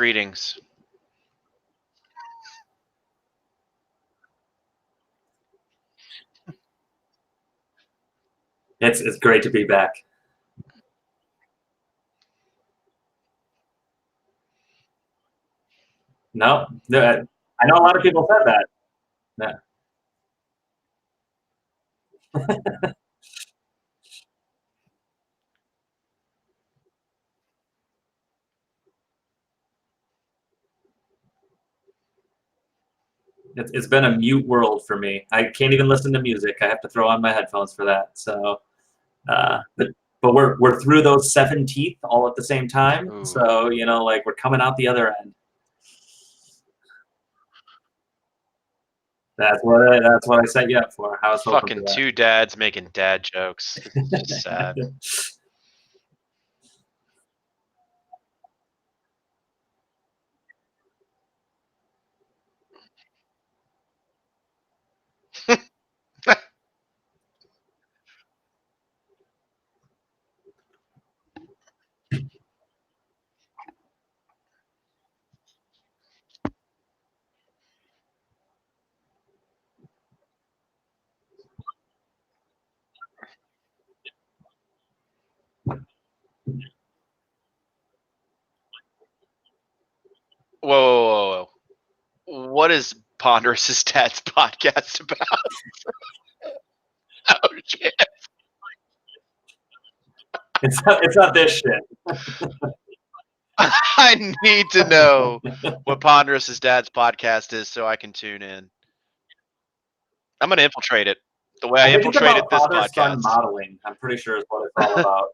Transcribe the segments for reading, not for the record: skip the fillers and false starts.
Greetings. It's great to be back. No, I know a lot of people said that. Yeah. It's been a mute world for me. I can't even listen to music. I have to throw on my headphones for that. So, but we're through those 7 teeth all at the same time. Ooh. So like we're coming out the other end. That's what I set you up for. I was hoping for Fucking that. 2 dads making dad jokes. It's just sad. Whoa. What is Ponderous's Dad's podcast about? Oh, shit. It's not this shit. I need to know what Ponderous's Dad's podcast is so I can tune in. I'm going to infiltrate it the way I think it's infiltrated about this father-son podcast. modeling. I'm pretty sure is what it's all about.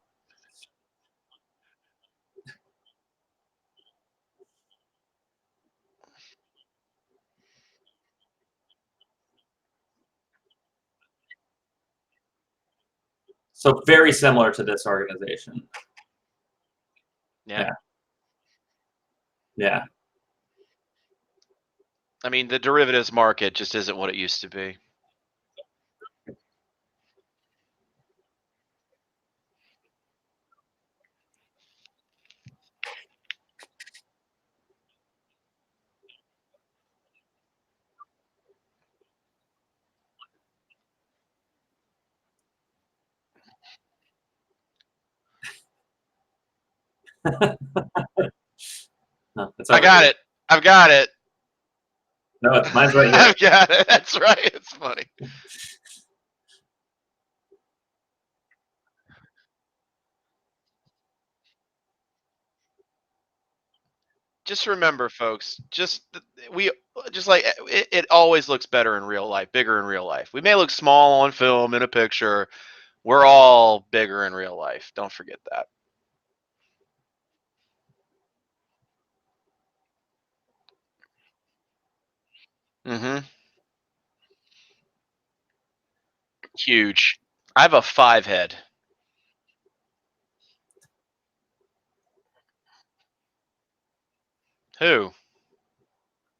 So very similar to this organization. Yeah. Yeah. I mean, the derivatives market just isn't what it used to be. No, it's I over got here. it. I've got it. No, mine's right here. I've got it. That's right. It's funny. Just remember, folks, it always looks better in real life, bigger in real life. We may look small on film in a picture. We're all bigger in real life. Don't forget that. Mm-hmm. Huge. I have a 5 head. Who?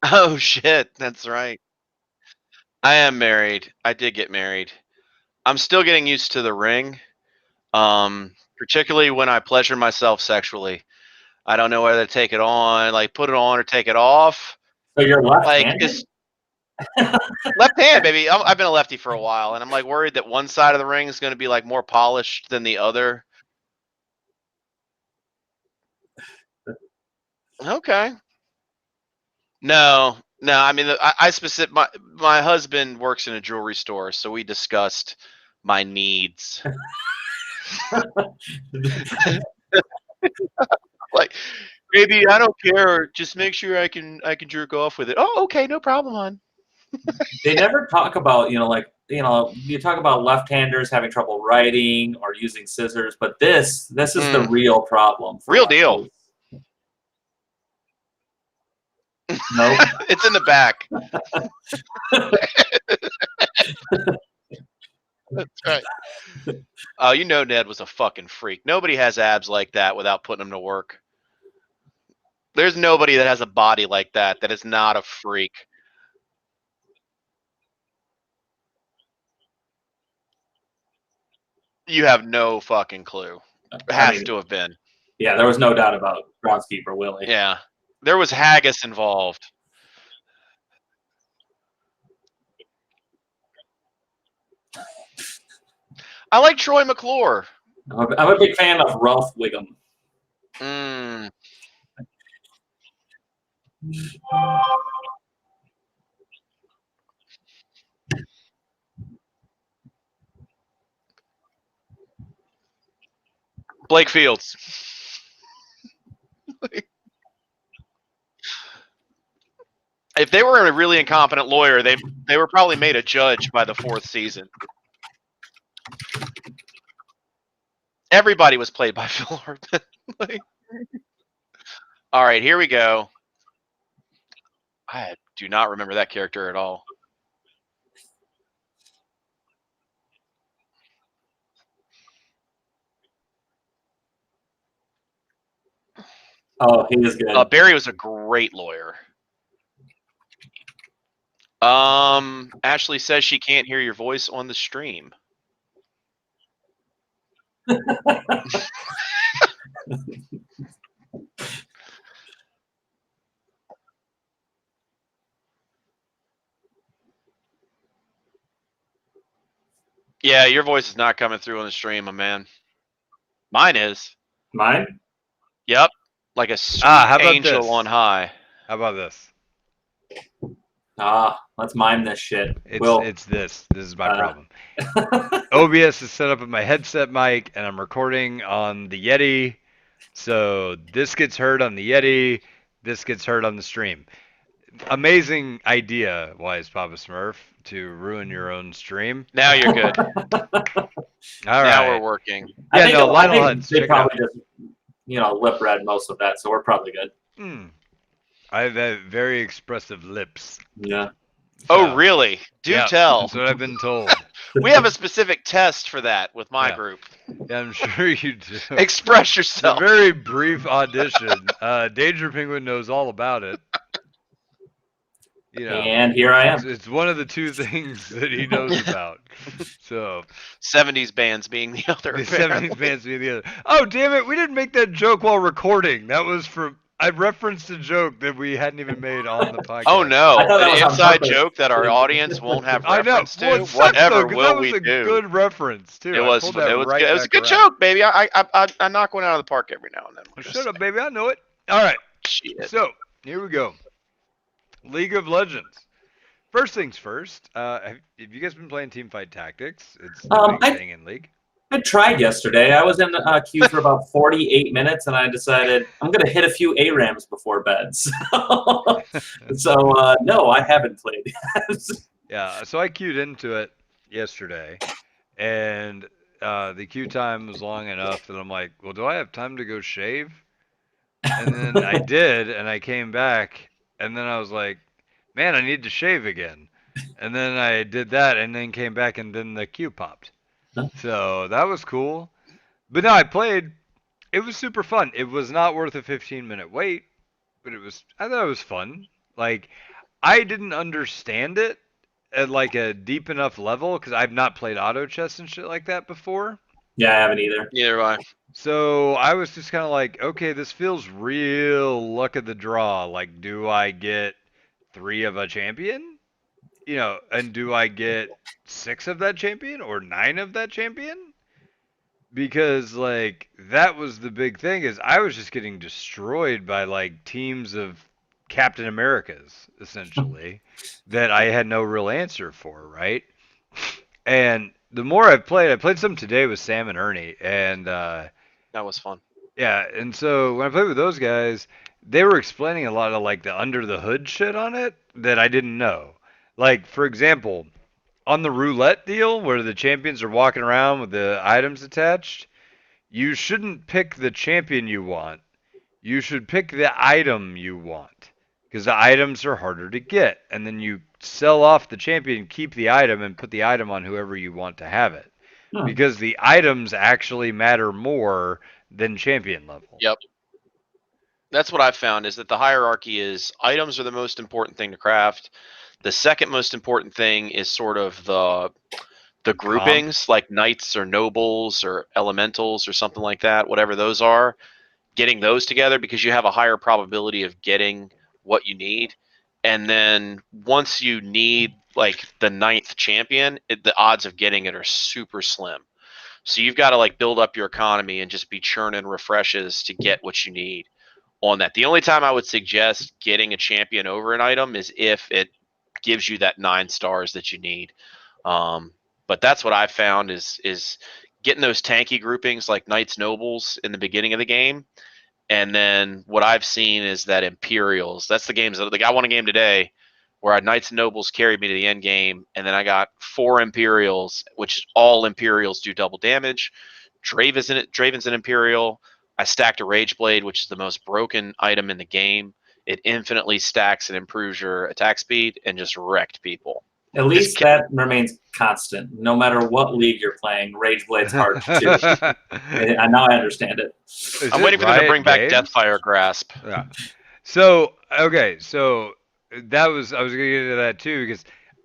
Oh shit, that's right. I am married. I did get married. I'm still getting used to the ring. Particularly when I pleasure myself sexually. I don't know whether to take it on, like put it on or take it off. So you're Like left-handed? it's left hand, baby. I've been a lefty for a while, and I'm like worried that one side of the ring is going to be like more polished than the other. Okay. No. I mean, I specific. My husband works in a jewelry store, so we discussed my needs. Like, baby, I don't care. Just make sure I can jerk off with it. Oh, okay, no problem, hon. They never talk about, you talk about left-handers having trouble writing or using scissors, but this is the real problem. Real deal. No. It's in the back. That's right. Oh, Ned was a fucking freak. Nobody has abs like that without putting them to work. There's nobody that has a body like that is not a freak. You have no fucking clue. It has to have been. Yeah, there was no doubt about groundskeeper Willie. Yeah. There was haggis involved. I like Troy McClure. I'm a big fan of Ralph Wiggum. Mm. Blake Fields. If they were a really incompetent lawyer, they were probably made a judge by the 4th season. Everybody was played by Phil Hartman. All right, here we go. I do not remember that character at all. Oh, he is good. Barry was a great lawyer. Ashley says she can't hear your voice on the stream. Yeah, your voice is not coming through on the stream, my man. Mine is. Mine? Yep. Like a sweet how about angel this? on high. How about this? Let's mime this shit. It's this. This is my problem. OBS is set up with my headset mic, and I'm recording on the Yeti. So this gets heard on the Yeti. This gets heard on the stream. Amazing idea, Wise Papa Smurf, to ruin your own stream. Now you're good. All now right. we're working. Yeah, no, I Lionel think Hutz. they Check it out. probably just, lip read most of that, so we're probably good. I have very expressive lips. Yeah. Oh, really? Do yeah, tell. That's what I've been told. We have a specific test for that with my group. Yeah, I'm sure you do. Express It's yourself. a very brief audition. Danger Penguin knows all about it. And here I am. It's one of the two things that he knows about. So 70s bands being the other. The 70s bands being the other. Oh, damn it. We didn't make that joke while recording. That was from... I referenced a joke that we hadn't even made on the podcast. Oh, no. An inside purpose. joke that our audience won't have I know. reference Well, to. it sucks, Whatever though, 'cause will that was we a do? good reference, too. It was good. It was a good joke, baby. I knock one out of the park every now and then. Well, shut up, baby. I know it. All right. Shit. So, here we go. League of Legends. First things first, have you guys been playing Teamfight Tactics? It's the biggest thing in League. I tried yesterday. I was in queue for about 48 minutes, and I decided I'm going to hit a few ARAMs before bed. So, no, I haven't played yet. Yeah, so I queued into it yesterday, and the queue time was long enough that I'm like, well, do I have time to go shave? And then I did, and I came back, and then I was like, man, I need to shave again. And then I did that, and then came back, and then the queue popped. So that was cool. But no, I played. It was super fun. It was not worth a 15-minute wait, but I thought it was fun. Like, I didn't understand it at like a deep enough level because I've not played auto chess and shit like that before. Yeah, I haven't either. Neither have I. So I was just kind of like, okay, this feels real luck of the draw. Like, do I get 3 of a champion? And do I get 6 of that champion or 9 of that champion? Because, like, that was the big thing is I was just getting destroyed by, like, teams of Captain Americas, essentially, that I had no real answer for, right? And the more I played some today with Sam and Ernie, and that was fun. Yeah, and so when I played with those guys, they were explaining a lot of, like, the under the hood shit on it that I didn't know. Like, for example, on the roulette deal where the champions are walking around with the items attached, you shouldn't pick the champion you want. You should pick the item you want because the items are harder to get. And then you sell off the champion, keep the item, and put the item on whoever you want to have it. Because the items actually matter more than champion level. Yep. That's what I've found is that the hierarchy is items are the most important thing to craft. The second most important thing is sort of the groupings, like knights or nobles or elementals or something like that, whatever those are. getting those together because you have a higher probability of getting what you need. And then once you need like the 9th champion, the odds of getting it are super slim. So you've got to like build up your economy and just be churning refreshes to get what you need on that. The only time I would suggest getting a champion over an item is if it gives you that 9 stars that you need. But that's what I've found is getting those tanky groupings like Knights Nobles in the beginning of the game. And then what I've seen is that Imperials. That's the games. Like I won a game today where I Knights and Nobles carried me to the end game, and then I got 4 Imperials, which all Imperials do double damage. Draven's an Imperial. I stacked a Rage Blade, which is the most broken item in the game. It infinitely stacks and improves your attack speed and just wrecked people. At least that remains constant. No matter what league you're playing, Rage Blade's hard too. Now I understand it. I'm waiting for them to bring back Deathfire Grasp. Yeah. So, okay, so I was going to get into that too, because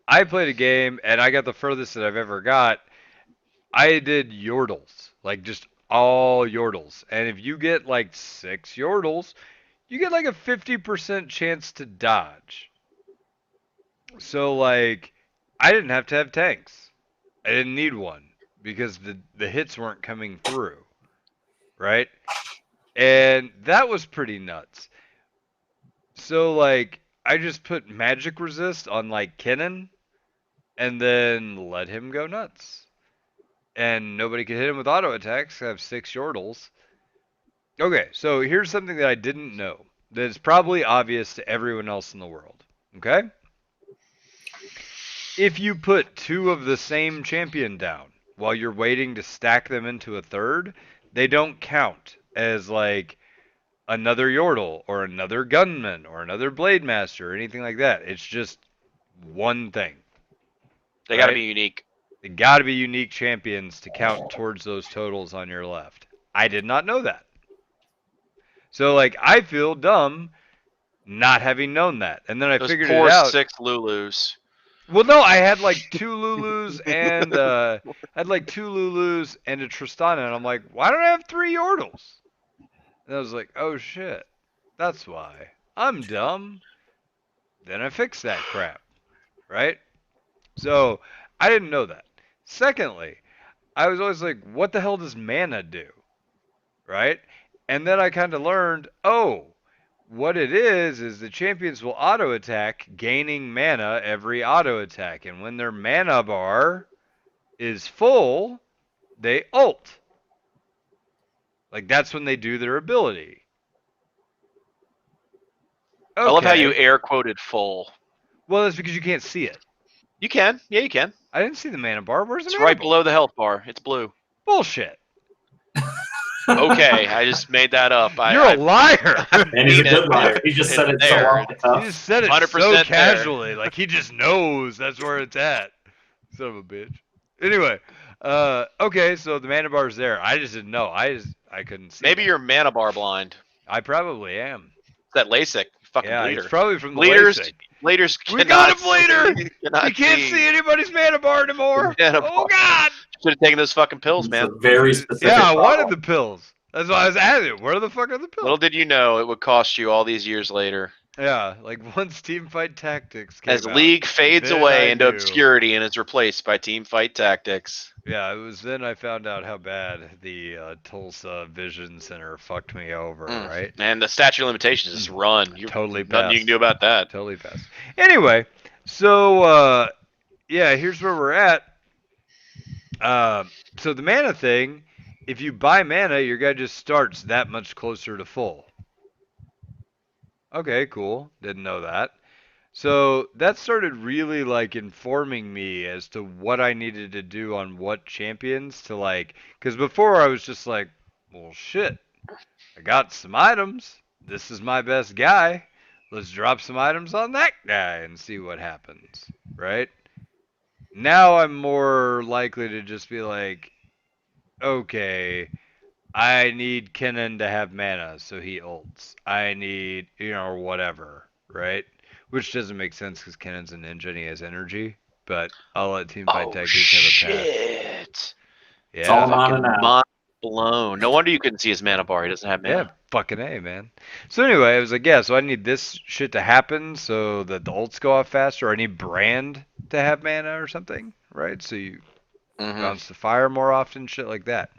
I played a game and I got the furthest that I've ever got. I did Yordles, like just all Yordles. And if you get like 6 Yordles, you get like a 50% chance to dodge. So like, I didn't have to have tanks. I didn't need one because the hits weren't coming through, right? And that was pretty nuts. So like, I just put magic resist on like Kennen and then let him go nuts. And nobody could hit him with auto attacks. I have 6 Yordles. Okay, so here's something that I didn't know that is probably obvious to everyone else in the world. Okay? If you put 2 of the same champion down while you're waiting to stack them into a third, they don't count as like another Yordle or another Gunman or another Blade Master or anything like that. It's just one thing. They got to be unique. They got to be unique champions to count towards those totals on your left. I did not know that. So, like, I feel dumb not having known that. And then I figured it out. 6 Lulus. Well, no, I had like 2 Lulus and a Tristana, and I'm like, why don't I have 3 Yordles? And I was like, oh shit, that's why. I'm dumb. Then I fixed that crap, right? So I didn't know that. Secondly, I was always like, what the hell does mana do? Right? And then I kind of learned, oh, what it is the champions will auto attack, gaining mana every auto attack. And when their mana bar is full, they ult. Like, that's when they do their ability. Okay. I love how you air quoted full. Well, that's because you can't see it. You can. Yeah, you can. I didn't see the mana bar. Where's the mana bar? It's right bar? below the health bar. It's blue. Bullshit. Okay, I just made that up. You're a liar. And he's a good liar. He just said it so off the cuff. He just said it so casually. Like, he just knows that's where it's at. Son of a bitch. Anyway, okay, so the mana bar's there. I just didn't know. I couldn't see. Maybe you're mana bar blind. I probably am. It's that LASIK fucking bleeder. It's probably from the LASIK. We got a bleeder! You can't see anybody's mana bar anymore! Oh god! Should have taken those fucking pills, man. Very specific. Yeah, I wanted the pills. That's why I was asking, where the fuck are the pills? Little did you know it would cost you all these years later. Yeah, like once Teamfight Tactics came As out, League fades away into obscurity and is replaced by Teamfight Tactics. Yeah, it was then I found out how bad the Tulsa Vision Center fucked me over, right? And the statute of limitations is run. You're totally passed. Nothing you can do about that. Totally passed. Anyway, so, yeah, here's where we're at. So the mana thing, if you buy mana, your guy just starts that much closer to full. Okay, cool. Didn't know that. So that started really like informing me as to what I needed to do on what champions to like, because before I was just like, well, shit, I got some items. This is my best guy. Let's drop some items on that guy and see what happens, right? Now I'm more likely to just be like, okay, I need Kennen to have mana, so he ults. I need, or whatever, right? Which doesn't make sense because Kennen's a ninja and he has energy, but I'll let Teamfight Tactics have a pass. Shit. Yeah. It's all mana now. blown. No wonder you couldn't see his mana bar. He doesn't have Yeah, mana. fucking A, man. So anyway, I was like, yeah, so I need this shit to happen so that the ults go off faster. I need Brand to have mana or something, right? So you Hmm. bounce the fire more often, shit like that.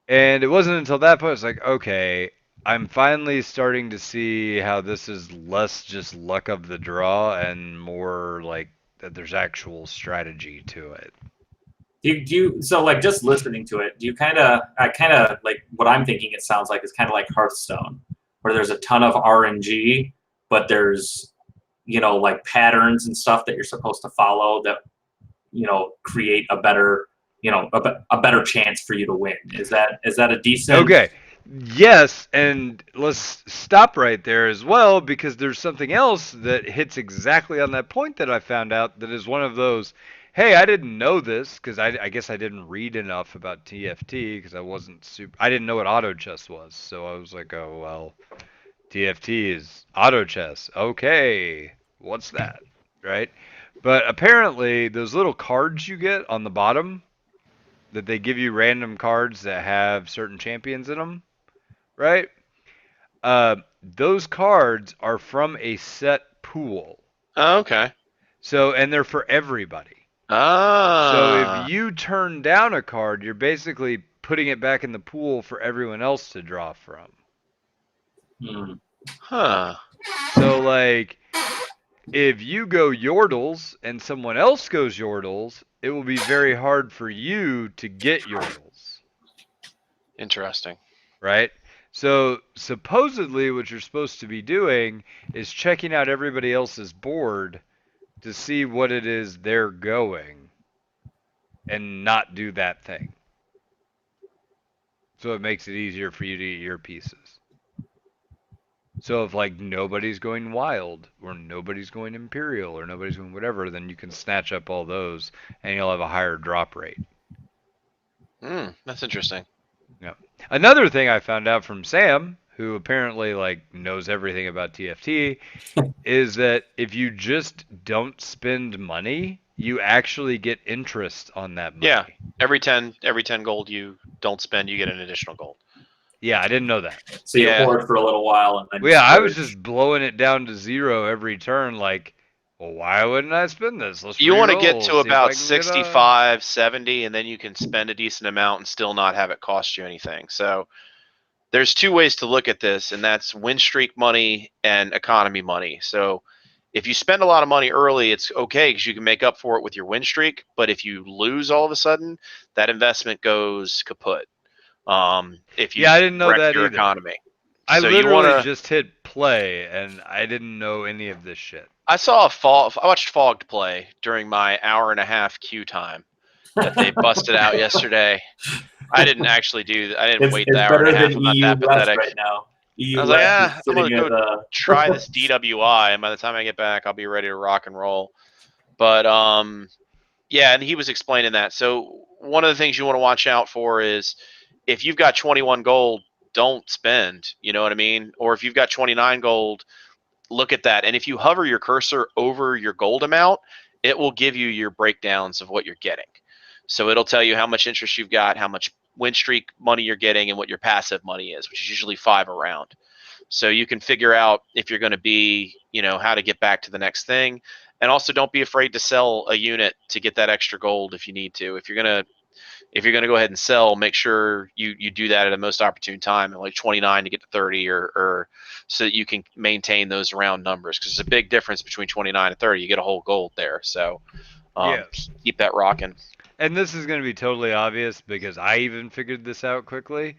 And it wasn't until that point I was like, okay, I'm finally starting to see how this is less just luck of the draw and more like that there's actual strategy to it. So like just listening to it, do you I kind of like what I'm thinking it sounds like is kind of like Hearthstone, where there's a ton of RNG, but there's, like patterns and stuff that you're supposed to follow that, create a better, a better chance for you to win. Is that a decent? Okay. Yes, and let's stop right there as well because there's something else that hits exactly on that point that I found out that is one of those, hey, I didn't know this because I guess I didn't read enough about TFT because I didn't know what auto chess was. So I was like, oh, well, TFT is auto chess. Okay, what's that? Right? But apparently, those little cards you get on the bottom that they give you random cards that have certain champions in them, right? Those cards are from a set pool. Oh, okay. So, and they're for everybody. So if Ah. you turn down a card, you're basically putting it back in the pool for everyone else to draw from. Hmm. Huh. So, like, if you go Yordles and someone else goes Yordles, it will be very hard for you to get Yordles. Interesting. Right? So supposedly what you're supposed to be doing is checking out everybody else's board to see what it is they're going and not do that thing. So it makes it easier for you to get your pieces. So if like nobody's going wild or nobody's going imperial or nobody's going whatever, then you can snatch up all those and you'll have a higher drop rate. That's interesting. Yeah. Another thing I found out from Sam, who apparently like knows everything about TFT, is that if you just don't spend money, you actually get interest on that money. Yeah. Every ten gold you don't spend, you get an additional gold. Yeah, I didn't know that. So you Yeah. hoard for a little while and then Well, yeah, I was splurge. just blowing it down to 0 every turn. Like, well, why wouldn't I spend this? Let's You want to get re-roll, to see if about I can get a. 65, 70, and then you can spend a decent amount and still not have it cost you anything. So there's two ways to look at this, and that's win streak money and economy money. So if you spend a lot of money early, it's okay because you can make up for it with your win streak. But if you lose all of a sudden, that investment goes kaput. If you Yeah, I didn't know wreck that your either. economy. I So you want literally to. just hit play, and I didn't know any of this shit. I watched Fogged play during my hour and a half queue time that they busted out yesterday. I didn't actually I didn't wait the It's hour and better a half. than I'm not EU that West pathetic. right now. I EU was like, West is I'm gonna sitting go at the. try this DWI, and by the time I get back, I'll be ready to rock and roll. But yeah, and he was explaining that. So one of the things you want to watch out for is if you've got 21 gold, don't spend. You know what I mean? Or if you've got 29 gold, look at that. And if you hover your cursor over your gold amount, it will give you your breakdowns of what you're getting. So it'll tell you how much interest you've got, how much win streak money you're getting, and what your passive money is, which is usually 5 around. So you can figure out if you're going to be, how to get back to the next thing. And also don't be afraid to sell a unit to get that extra gold if you need to. If you're going to go ahead and sell, make sure you do that at a most opportune time, and like 29 to get to 30, or so that you can maintain those round numbers, because there's a big difference between 29 and 30. You get a whole gold there, so Yeah. keep that rocking. And this is going to be totally obvious because I even figured this out quickly.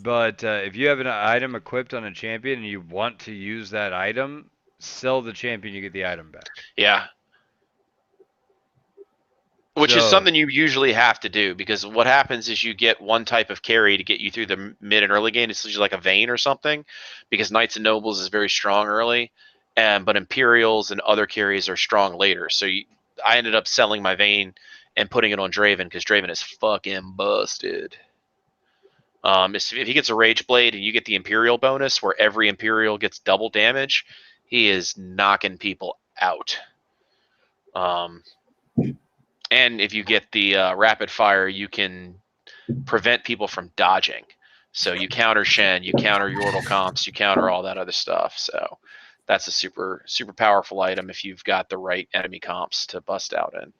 But if you have an item equipped on a champion and you want to use that item, sell the champion, you get the item back. Yeah. Which is So, something you usually have to do, because what happens is you get one type of carry to get you through the mid and early game. It's usually like a Vayne or something, because Knights and Nobles is very strong early, but Imperials and other carries are strong later. So I ended up selling my Vayne and putting it on Draven, because Draven is fucking busted. If he gets a Rage Blade and you get the Imperial bonus, where every Imperial gets double damage, he is knocking people out. And if you get the rapid fire, you can prevent people from dodging. So you counter Shen, you counter Yordle comps, you counter all that other stuff. So that's a super powerful item if you've got the right enemy comps to bust out in.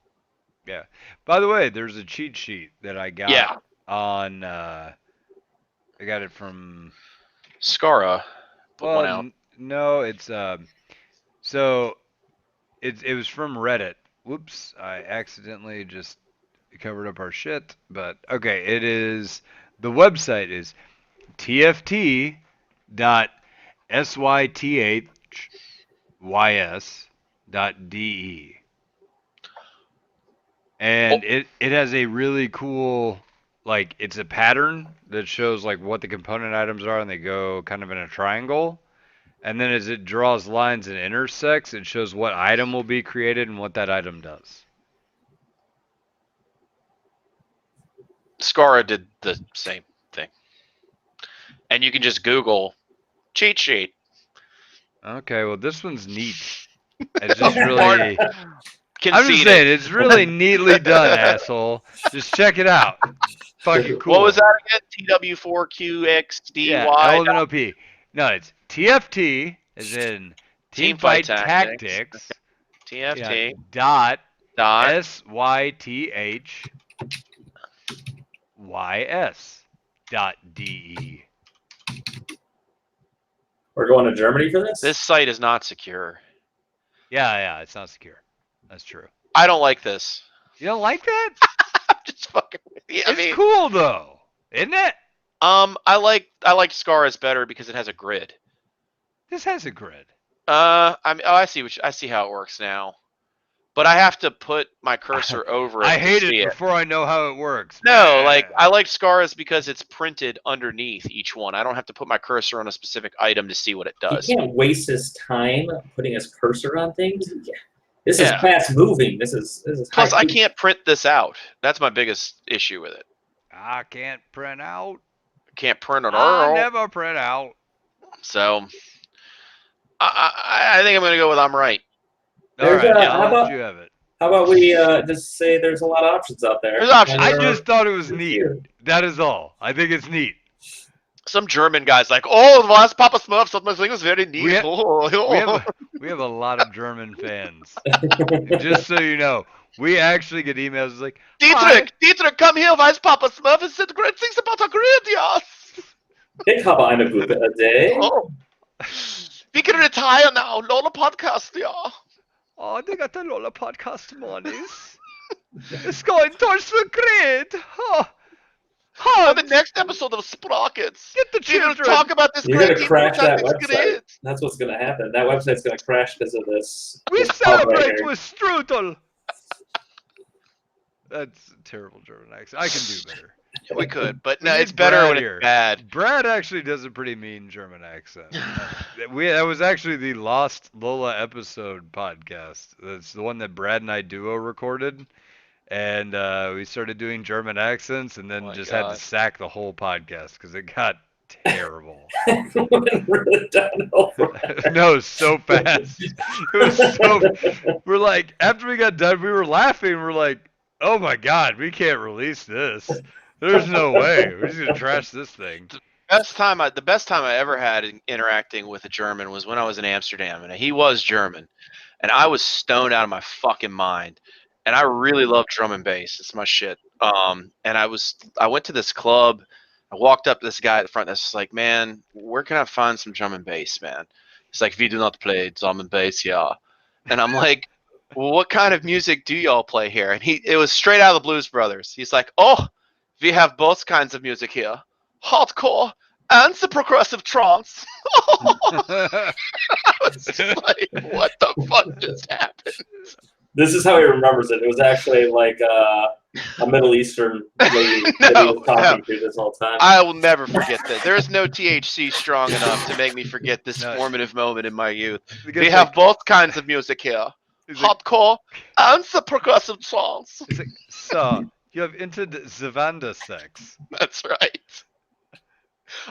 Yeah. By the way, there's a cheat sheet that I got on. I got it from Skara put one out. No, it's so it was from Reddit. Whoops, I accidentally just covered up our shit. But okay, it is the website is tft.sythys.de. And it has a really cool, like, it's a pattern that shows like what the component items are, and they go kind of in a triangle. And then as it draws lines and intersects, it shows what item will be created and what that item does. Skara did the same thing. And you can just Google cheat sheet. Okay, well this one's neat. It's just really. Conceded. I'm just saying, it's really neatly done, asshole. Just check it out. Fucking cool. What was that again? TW4QXDY? Yeah, LMNOP. No, it's TFT, as in Teamfight Tactics. TFT. Yeah, dot SYTHYS.DE. We're going to Germany for this? This site is not secure. Yeah, it's not secure. That's true. I don't like this. You don't like that? I'm just fucking with you. It's cool though, isn't it? I like Skara's better because it has a grid. This has a grid. I see how it works now. But I have to put my cursor over it. I hate it before I know how it works. No, like I like Skara's because it's printed underneath each one. I don't have to put my cursor on a specific item to see what it does. He can't waste his time putting his cursor on things. Yeah. This is fast moving. This is Plus, I can't print this out. That's my biggest issue with it. I can't print out. Can't print it all. I never print out. So, I think I'm going to go with I'm right. All right, how about you have it? How about we just say there's a lot of options out there? There's options. I just thought it was neat. That is all. I think it's neat. Some German guy's like, oh, was Papa Smurf? Something was very neat. We have a lot of German fans. Just so you know, we actually get emails like, Dietrich, come here. Why is Papa Smurf? He said great things about a grid, yes. Ich habe eine gute Idee. Oh. We can retire now. LOLA Podcast, yeah. Oh, they got the LOLA Podcast monies. It's going towards the grid. On the next episode of Sprockets, get the children. Talk about this. You're going to crash that website. That's what's going to happen. That website's going to crash because of this. We celebrate with strudel. That's a terrible German accent. I can do better. Yeah, we could, but no, it's better when it's bad. Brad actually does a pretty mean German accent. That was actually the Lost Lola episode podcast. That's the one that Brad and I duo recorded. And we started doing German accents, and then had to sack the whole podcast because it got terrible. No, so fast. We're like, after we got done, we were laughing. We're like, oh my god, we can't release this. There's no way. We're just gonna trash this thing. The best time I ever had interacting with a German was when I was in Amsterdam, and he was German, and I was stoned out of my fucking mind. And I really love drum and bass. It's my shit. And I went to this club. I walked up to this guy at the front that's like, man, where can I find some drum and bass, man? He's like, we do not play drum and bass, yeah. And I'm like, well, what kind of music do y'all play here? And it was straight out of the Blues Brothers. He's like, oh, we have both kinds of music here. Hardcore and the progressive trance. I was just like, what the fuck just happened? This is how he remembers it. It was actually like a Middle Eastern lady that he was talking to this whole time. I will never forget that. There is no THC strong enough to make me forget this formative moment in my youth. We have both kinds of music here. Hardcore and the progressive trance. It's like, so, you have entered Zavanda sex. That's right.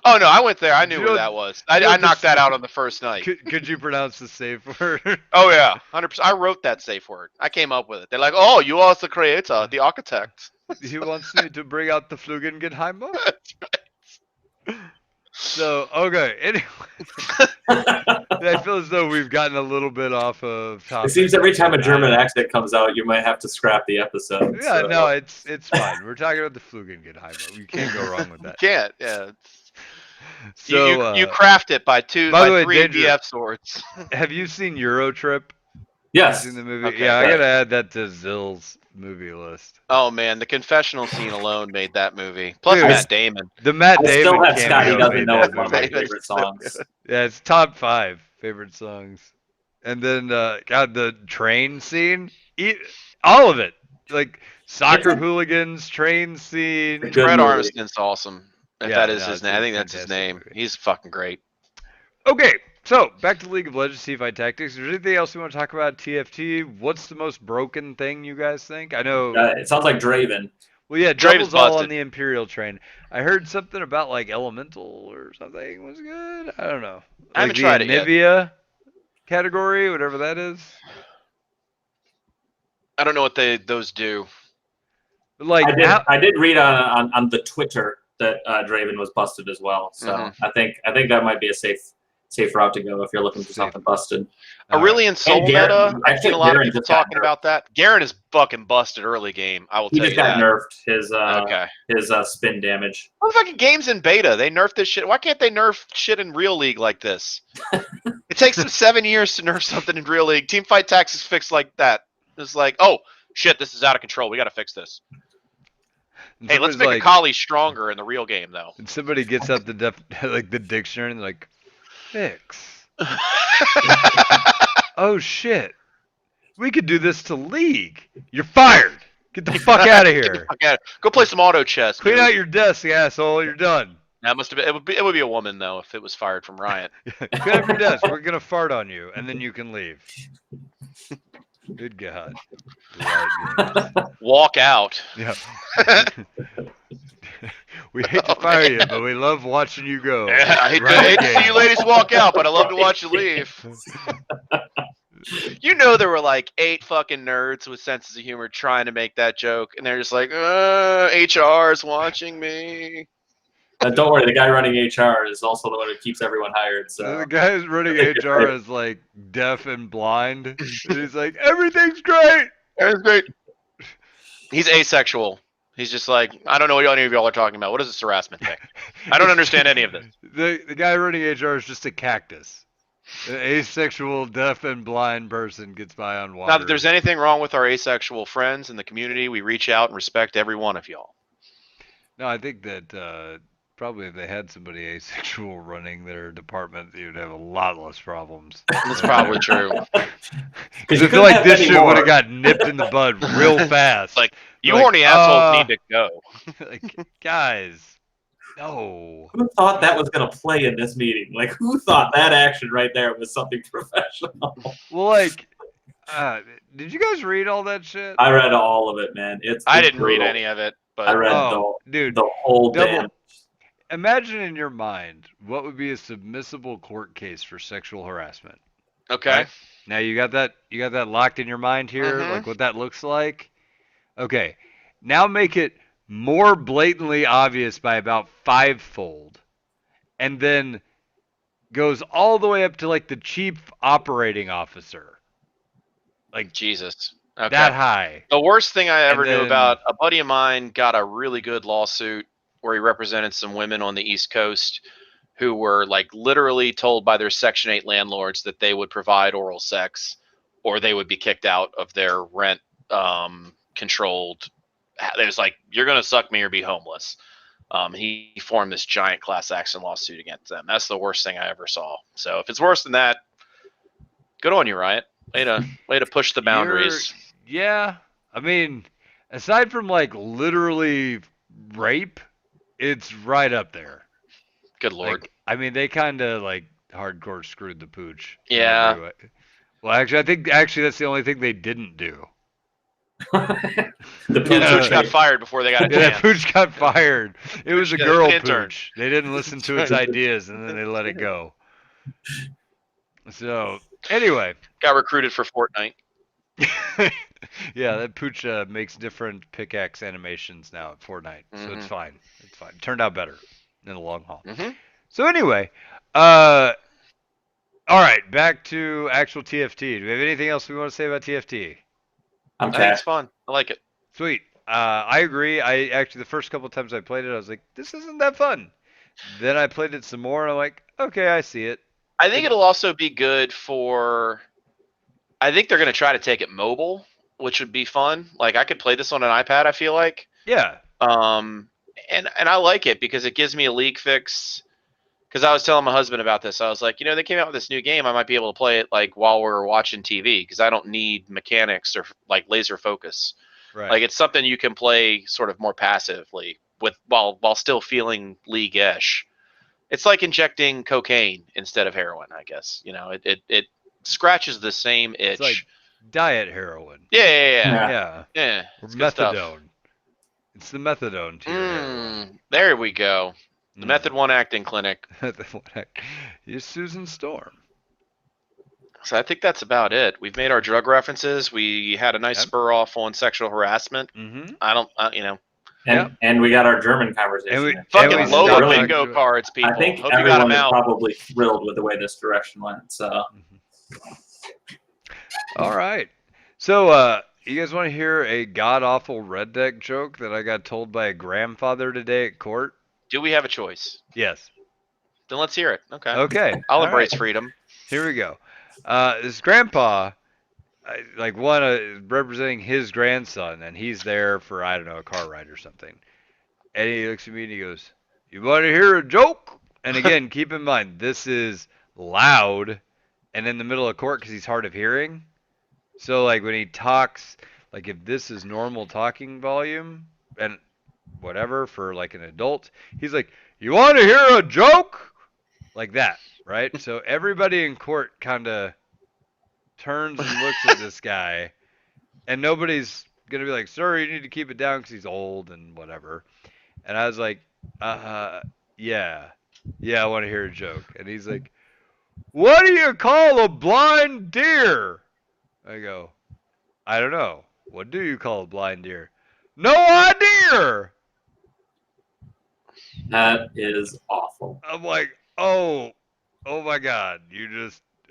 Oh no, I went there. I knew You where know- that was. you know I knocked this- that out on the first night. Could you pronounce the safe word? Oh yeah, 100%. I wrote that safe word. I came up with it. They're like, "Oh, you are the creator, the architect." He wants me to bring out the Flugengeheimer. So okay. Anyway, I feel as though we've gotten a little bit off of topic. It seems every time a German accent comes out, you might have to scrap the episode. Yeah, so. no, it's fine. We're talking about the Flugengeheimer. You can't go wrong with that. Can't. Yeah. It's, So you craft it by by the way, three Danger- DF swords. have you seen Eurotrip? Yes. Seen the movie? Okay, Yeah, I good. gotta add that to Zill's movie list. Oh man, the confessional scene alone made that movie. Plus Dude. Matt Damon. The Matt I still Damon have Scotty cameo doesn't made know that it's one of my movie. favorite songs. Yeah, it's top 5 favorite songs. And then, God, the train scene, all of it, like soccer hooligans, train scene. Good Fred movie. Armisten's awesome. If Yeah, that is no, his it's name, a I think that's his fantastic name. movie. He's fucking great. Okay, so back to League of Legends teamfight tactics. Is there anything else you want to talk about TFT? What's the most broken thing you guys think? I know. It sounds like Draven. Well, yeah, Draven's Double's all on busted. the Imperial train. I heard something about like Elemental or something was good. I don't know. I haven't Like tried the it yet. Anivia category, whatever that is. I don't know what those do. But like, I did read on the Twitter that Draven was busted as well. So Mhm. I think that might be a safe route to go if you're looking for something busted. Aurelian Soul Garen- meta. I've I seen think a lot of Garen people just got talking about that. Garen is fucking busted early game. I will He tell just you got that. nerfed his Okay. spin damage. Motherfucking game's in beta. They nerf this shit. Why can't they nerf shit in real league like this? It takes them 7 years to nerf something in real league. Teamfight Tactics is fixed like that. It's like, oh shit, this is out of control. We got to fix this. Hey, let's make a Kali stronger in the real game, though. And somebody gets out the like the dictionary and they're like, fix. Oh shit. We could do this to League. You're fired. Get the fuck out of here. Okay, go play some auto chess. Clean dude. out your desk, you asshole. You're done. That must have been. It would be a woman though if it was fired from Riot. Clean up your desk. We're gonna fart on you, and then you can leave. Good God. Right, games. Walk out. Yeah. We hate to fire you, but we love watching you go. Yeah, I hate, Right, to see you games. ladies walk out, but I love to watch you leave. You know there were like 8 fucking nerds with senses of humor trying to make that joke, and they're just like, HR's watching me. Don't worry, the guy running HR is also the one who keeps everyone hired. So The guy who's running HR is like deaf and blind. And he's like, everything's great. That's great. He's asexual. He's just like, I don't know what any of y'all are talking about. What is this harassment thing? I don't understand any of this. The guy running HR is just a cactus. An asexual, deaf, and blind person gets by on water. Not that there's anything wrong with our asexual friends in the community. We reach out and respect every one of y'all. No, I think that probably if they had somebody asexual running their department, you'd have a lot less problems. That's probably true. Because you I feel couldn't like have this any shit would more. have got nipped in the bud real fast. Like, you Like, horny assholes need to go. like, guys, no. who thought that was gonna play in this meeting? Like, who thought that action right there was something professional? Well, like, did you guys read all that shit? I read all of it, man. I didn't read brutal. any of it, but I read Dude, the whole double- damn. imagine in your mind what would be a submissible court case for sexual harassment. okay. Right? Now you got that locked in your mind here, Mhm. like what that looks like. Okay, now make it more blatantly obvious by about 5-fold, and then goes all the way up to like the chief operating officer, like Jesus. Okay. that high. The worst thing I ever And knew then- about, a buddy of mine got a really good lawsuit where he represented some women on the East Coast who were like literally told by their Section 8 landlords that they would provide oral sex or they would be kicked out of their rent controlled. It was like, you're going to suck me or be homeless. He formed this giant class action lawsuit against them. That's the worst thing I ever saw. So if it's worse than that, good on you, Riot. Way to push the boundaries. Yeah, I mean, aside from like literally rape, it's right up there. Good lord. Like, I mean, they kind of like hardcore screwed the pooch. in Yeah. every way. Well, actually, I think that's the only thing they didn't do. The The pooch pooch got trade. fired before they got a Yeah, that chance. pooch got fired. It was a got girl an intern. pooch. They didn't listen to its ideas, and then they let it go. So, anyway. Got recruited for Fortnite. Yeah, that pooch makes different pickaxe animations now at Fortnite, so it's fine. It's fine. Turned out better in the long haul. Mm-hmm. So anyway, all right, back to actual TFT. Do we have anything else we want to say about TFT? I'm I think it's fun. I like it. Sweet. I agree. I actually, the first couple of times I played it, I was like, this isn't that fun. Then I played it some more, and I'm like, okay, I see it. I think it'll also be good for. I think they're going to try to take it mobile, which would be fun. Like I could play this on an iPad. I feel like. Yeah. And I like it because it gives me a league fix. Because I was telling my husband about this. I was like, they came out with this new game. I might be able to play it like while we're watching TV because I don't need mechanics or like laser focus. Right. Like it's something you can play sort of more passively with while still feeling league-ish. It's like injecting cocaine instead of heroin, I guess. It scratches the same itch. It's like diet heroin. Yeah. Or It's good stuff. methadone. It's the methadone to your heroin. There we go. The Method 1 acting clinic. You're Susan Storm. So I think that's about it. We've made our drug references. We had a nice spur off on sexual harassment. Mm-hmm. And we got our German conversation. And we- Fucking and we Lola really- bingo cards, people. I think Hope you got them everyone is out. probably thrilled with the way this direction went. So, All right. So, you guys want to hear a god awful redneck joke that I got told by a grandfather today at court? Do we have a choice? Yes. Then let's hear it. Okay. Okay. I'll All embrace right. freedom. Here we go. This grandpa, representing his grandson, and he's there for, I don't know, a car ride or something. And he looks at me and he goes, "You want to hear a joke?" And again, keep in mind, this is loud and in the middle of court because he's hard of hearing. So, like, when he talks, like, if this is normal talking volume and whatever for, like, an adult, he's like, "You want to hear a joke?" Like that, right? So everybody in court kind of turns and looks at this guy, and nobody's going to be like, "Sir, you need to keep it down because he's old and whatever." And I was like, yeah, I want to hear a joke. And he's like, "What do you call a blind deer?" I go, "I don't know. What do you call a blind deer?" "No idea." that is awful. I'm like, oh my God,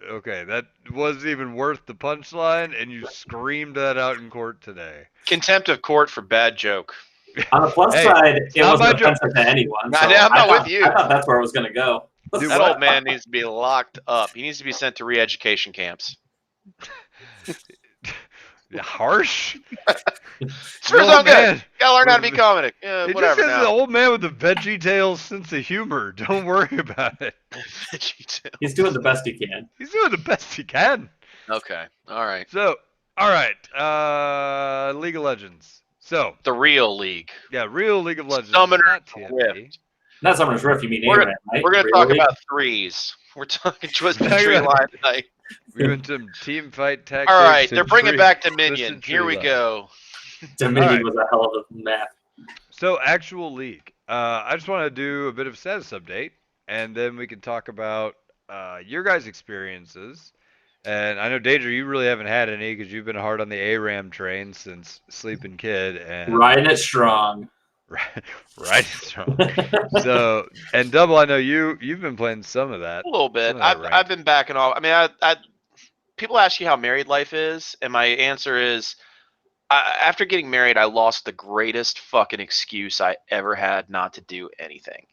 okay, that wasn't even worth the punchline, and you screamed that out in court today. Contempt of court for bad joke. On the plus Hey, side, it not my wasn't offensive to anyone. So I'm not thought- with you. I thought that's where it was going to go. Dude, That what? old man needs to be locked up. He needs to be sent to re-education camps. Harsh? It's for his Old own good. man. Gotta learn how to be comedic. Yeah, It whatever just says now. the old man with the Veggie Tales sense of humor. Don't worry about it. He's doing the best he can. He's doing the best he can. Okay. All right. So, all right, League of Legends. So, The real league. yeah, real League of Legends, Summoner not TFT. Rift. Not Summoner's Rift, you mean We're ARAM, right? We're gonna Real talk League? about threes. We're talking Twisted Talking Tree about- Line tonight. We went to team fight tactics. All right, they're and bringing tree- back Twisted Dominion. Tree Here we Line. go. Dominion Alright. was a hell of a map. So, actual league. I just want to do a bit of status update, and then we can talk about your guys' experiences. And I know, Danger, you really haven't had any because you've been hard on the ARAM train since Sleeping Kid. And Riding it strong. right, strong. So, and Double, I know you've been playing some of that. A little bit. Some of that I've ranked. been backing off. I mean, I people ask you how married life is, and my answer is, after getting married, I lost the greatest fucking excuse I ever had not to do anything.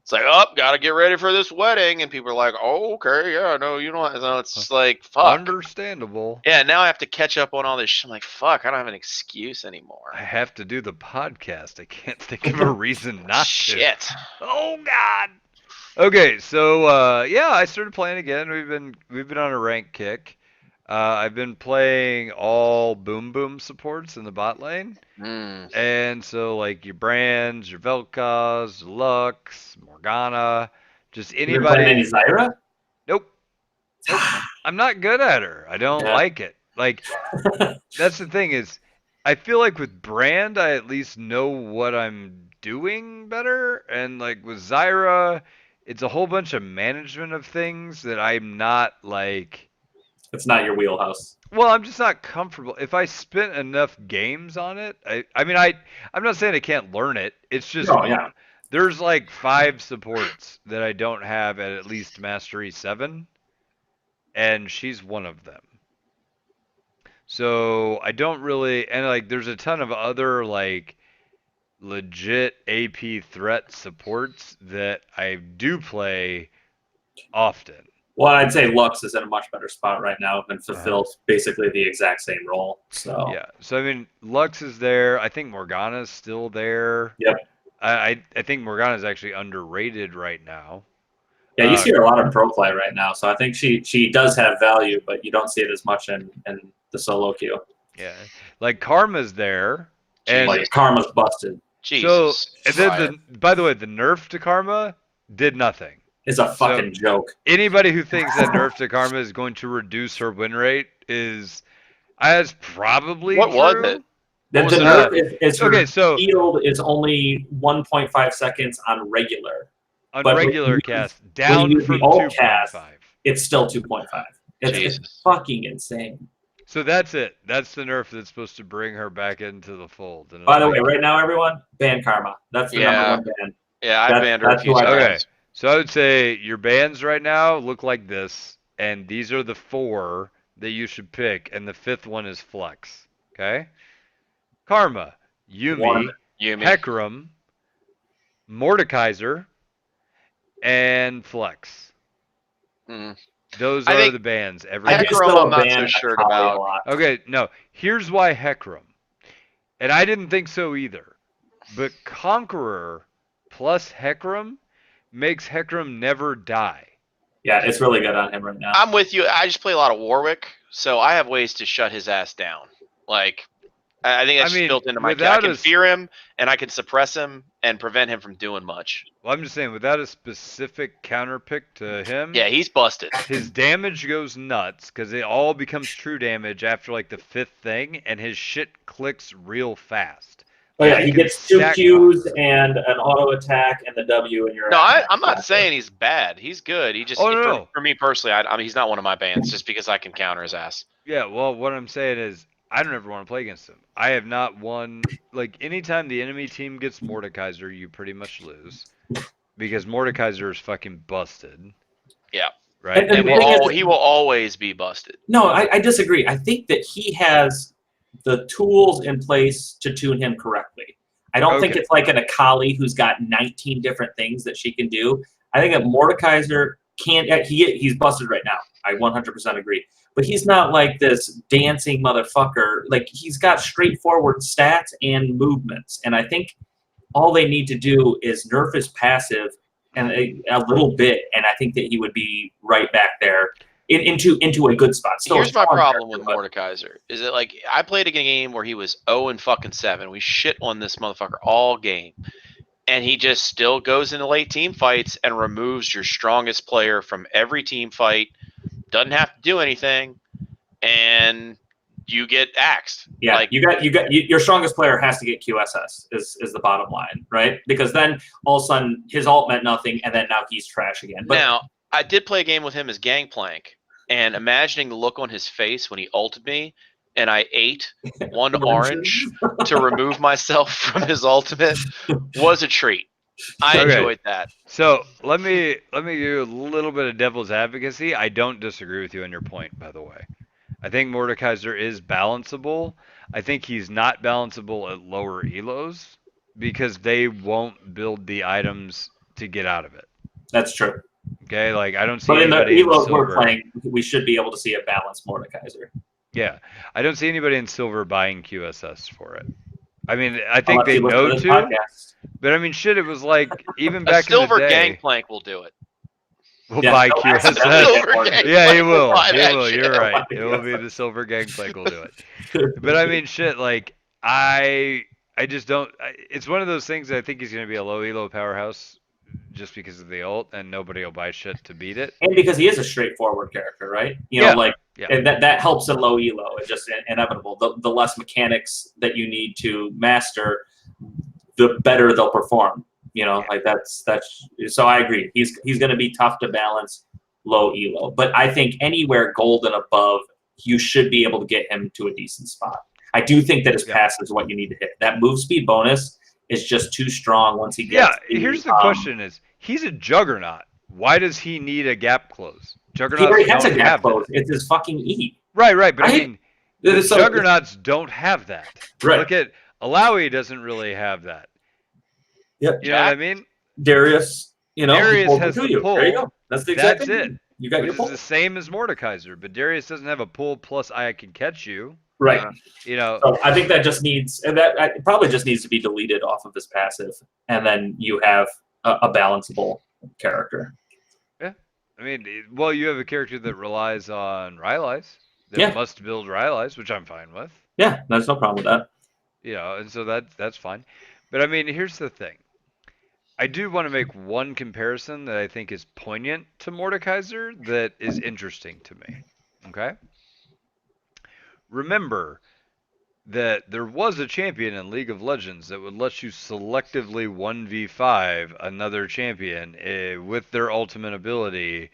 It's like, oh, gotta get ready for this wedding, and people are like, oh, okay, yeah, no, you don't. So it's just like, fuck. Understandable. Yeah, now I have to catch up on all this shit. I'm like, fuck, I don't have an excuse anymore. I have to do the podcast. I can't think of a reason not to. Shit. Oh God. Okay, so yeah, I started playing again. We've been on a rank kick. I've been playing all boom boom supports in the bot lane, and so like your Brands, your Vel'Koz, Lux, Morgana, just You been playing any anybody. Zyra? Nope. I'm not good at her. I don't Yeah. like it. Like that's the thing is, I feel like with Brand, I at least know what I'm doing better, and like with Zyra, it's a whole bunch of management of things that I'm not like. It's not your wheelhouse. Well, I'm just not comfortable. If I spent enough games on it, I'm not saying I can't learn it. It's just No, yeah. there's like 5 supports that I don't have at least Mastery 7, and she's one of them. So I don't really, and like there's a ton of other like legit AP threat supports that I do play often. Well, I'd say Lux is in a much better spot right now and fulfills basically the exact same role. So Yeah. So I mean, Lux is there. I think Morgana's still there. Yep. I think Morgana's actually underrated right now. Yeah, you see her a lot in pro play right now, so I think she does have value, but you don't see it as much in the solo queue. Yeah. Like Karma's there. And Like Karma's busted. Jesus. so and then by the way, the nerf to Karma did nothing. It's a fucking joke. Anybody who thinks that nerf to Karma is going to reduce her win rate is probably What true. was it? The What was nerf is her Okay, so shield is only 1.5 seconds on regular. on but regular when you- cast, when down you use from the alt 2.5. cast, It's still 2.5. It's Jesus. fucking insane. So that's it. That's the nerf that's supposed to bring her back into the fold. And By the way, right now, everyone, ban Karma. That's the Yeah. number one ban. Yeah, I That's- banned her a that's few who I times. Okay. So I would say your bans right now look like this, and these are the 4 that you should pick, and the 5th one is Flex. Okay? Karma, Yumi, One. Yumi. Hecarim, Mordekaiser, and Flex. Mm. Those I are think- the bans. I Every think do Hecarim still I'm not ban so sure Akali about. a lot. Okay, no. Here's why Hecarim. And I didn't think so either. But Conqueror plus Hecarim makes Hecarim never die. Yeah, it's really good on him right now. I'm with you. I just play a lot of Warwick, so I have ways to shut his ass down. Like, I think that's just built into my kit. I can fear him, and I can suppress him and prevent him from doing much. Well, I'm just saying, without a specific counter pick to him, Yeah, he's busted. his damage goes nuts because it all becomes true damage after like the 5th thing, and his shit clicks real fast. Oh yeah, Like, he can gets 2 stack Qs box. and an auto attack and the W, and you're No, at I'm not max saying he's bad. He's good. He just, Oh, no. for me personally, I mean, he's not one of my bans just because I can counter his ass. Yeah, well, what I'm saying is, I don't ever want to play against him. I have not won. Like, anytime the enemy team gets Mordekaiser, you pretty much lose. Because Mordekaiser is fucking busted. Yeah. Right? And And the thing is- he will always be busted. No, I disagree. I think that he has the tools in place to tune him correctly. I don't think Okay. it's like an Akali who's got 19 different things that she can do. I think that Mordekaiser he's busted right now. I 100% agree. But he's not like this dancing motherfucker. Like, he's got straightforward stats and movements. And I think all they need to do is nerf his passive and a little bit, and I think that he would be right back there into a good spot. Still Here's a my strong problem with character, Mordekaiser. Is that, like, I played a game where he was 0-7. We shit on this motherfucker all game. And he just still goes into late team fights and removes your strongest player from every team fight. Doesn't have to do anything. And you get axed. Yeah, Like, your strongest player has to get QSS is the bottom line, right? Because then all of a sudden his ult meant nothing, and then now he's trash again. But now, I did play a game with him as Gangplank, and imagining the look on his face when he ulted me, and I ate one orange to remove myself from his ultimate was a treat. I Okay. enjoyed that. So let me do a little bit of devil's advocacy. I don't disagree with you on your point, by the way. I think Mordekaiser is balanceable. I think he's not balanceable at lower elos because they won't build the items to get out of it. that's true. Okay, like I don't see But in the anybody in Elos we're silver. playing, we should be able to see a balanced Mordekaiser. Yeah, I don't see anybody in silver buying QSS for it. I mean, I think Unless they you listen know this to, podcast. but I mean, shit, it was like even A back in the silver day. Gangplank will do it. We'll Yeah, buy no, QSS. accidentally Silver get one. Gangplank Yeah, he will. buy He that will. shit. You're right. Oh It my will be God. the silver Gangplank will do it. But I mean, shit. Like I just don't. It's one of those things that I think he's going to be a low elo powerhouse just because of the ult, and nobody will buy shit to beat it. And because he is a straightforward character, right? You Yeah. know, like Yeah. And that helps in low elo. It's just inevitable. The less mechanics that you need to master, the better they'll perform. Like that's. So I agree. He's going to be tough to balance low elo, but I think anywhere gold and above, you should be able to get him to a decent spot. I do think that his pass is what you need to hit. That move speed bonus is just too strong once he gets. Yeah. Here's the question: is he's a juggernaut? Why does he need a gap close? Juggernauts he already has don't a gap have close. that. It's his fucking E. Right. But I mean, the So- juggernauts don't have that. Right. Look at Alawi doesn't really have that. Yep. You know what I mean? Darius, Darius pulls has it to the you. pull. There you go. That's the exact That's thing. it. You got Which your is pull. the same as Mordekaiser, but Darius doesn't have a pull plus I can catch you. Right. So I think that just needs it probably just needs to be deleted off of his passive, and then you have a balanceable character. Yeah. I mean, well, you have a character that relies on Rylai's, that must build Rylai's, which I'm fine with. Yeah, there's no problem with that. And so that's fine. But I mean, here's the thing. I do want to make one comparison that I think is poignant to Mordekaiser that is interesting to me. Okay? Remember that there was a champion in League of Legends that would let you selectively 1v5 another champion with their ultimate ability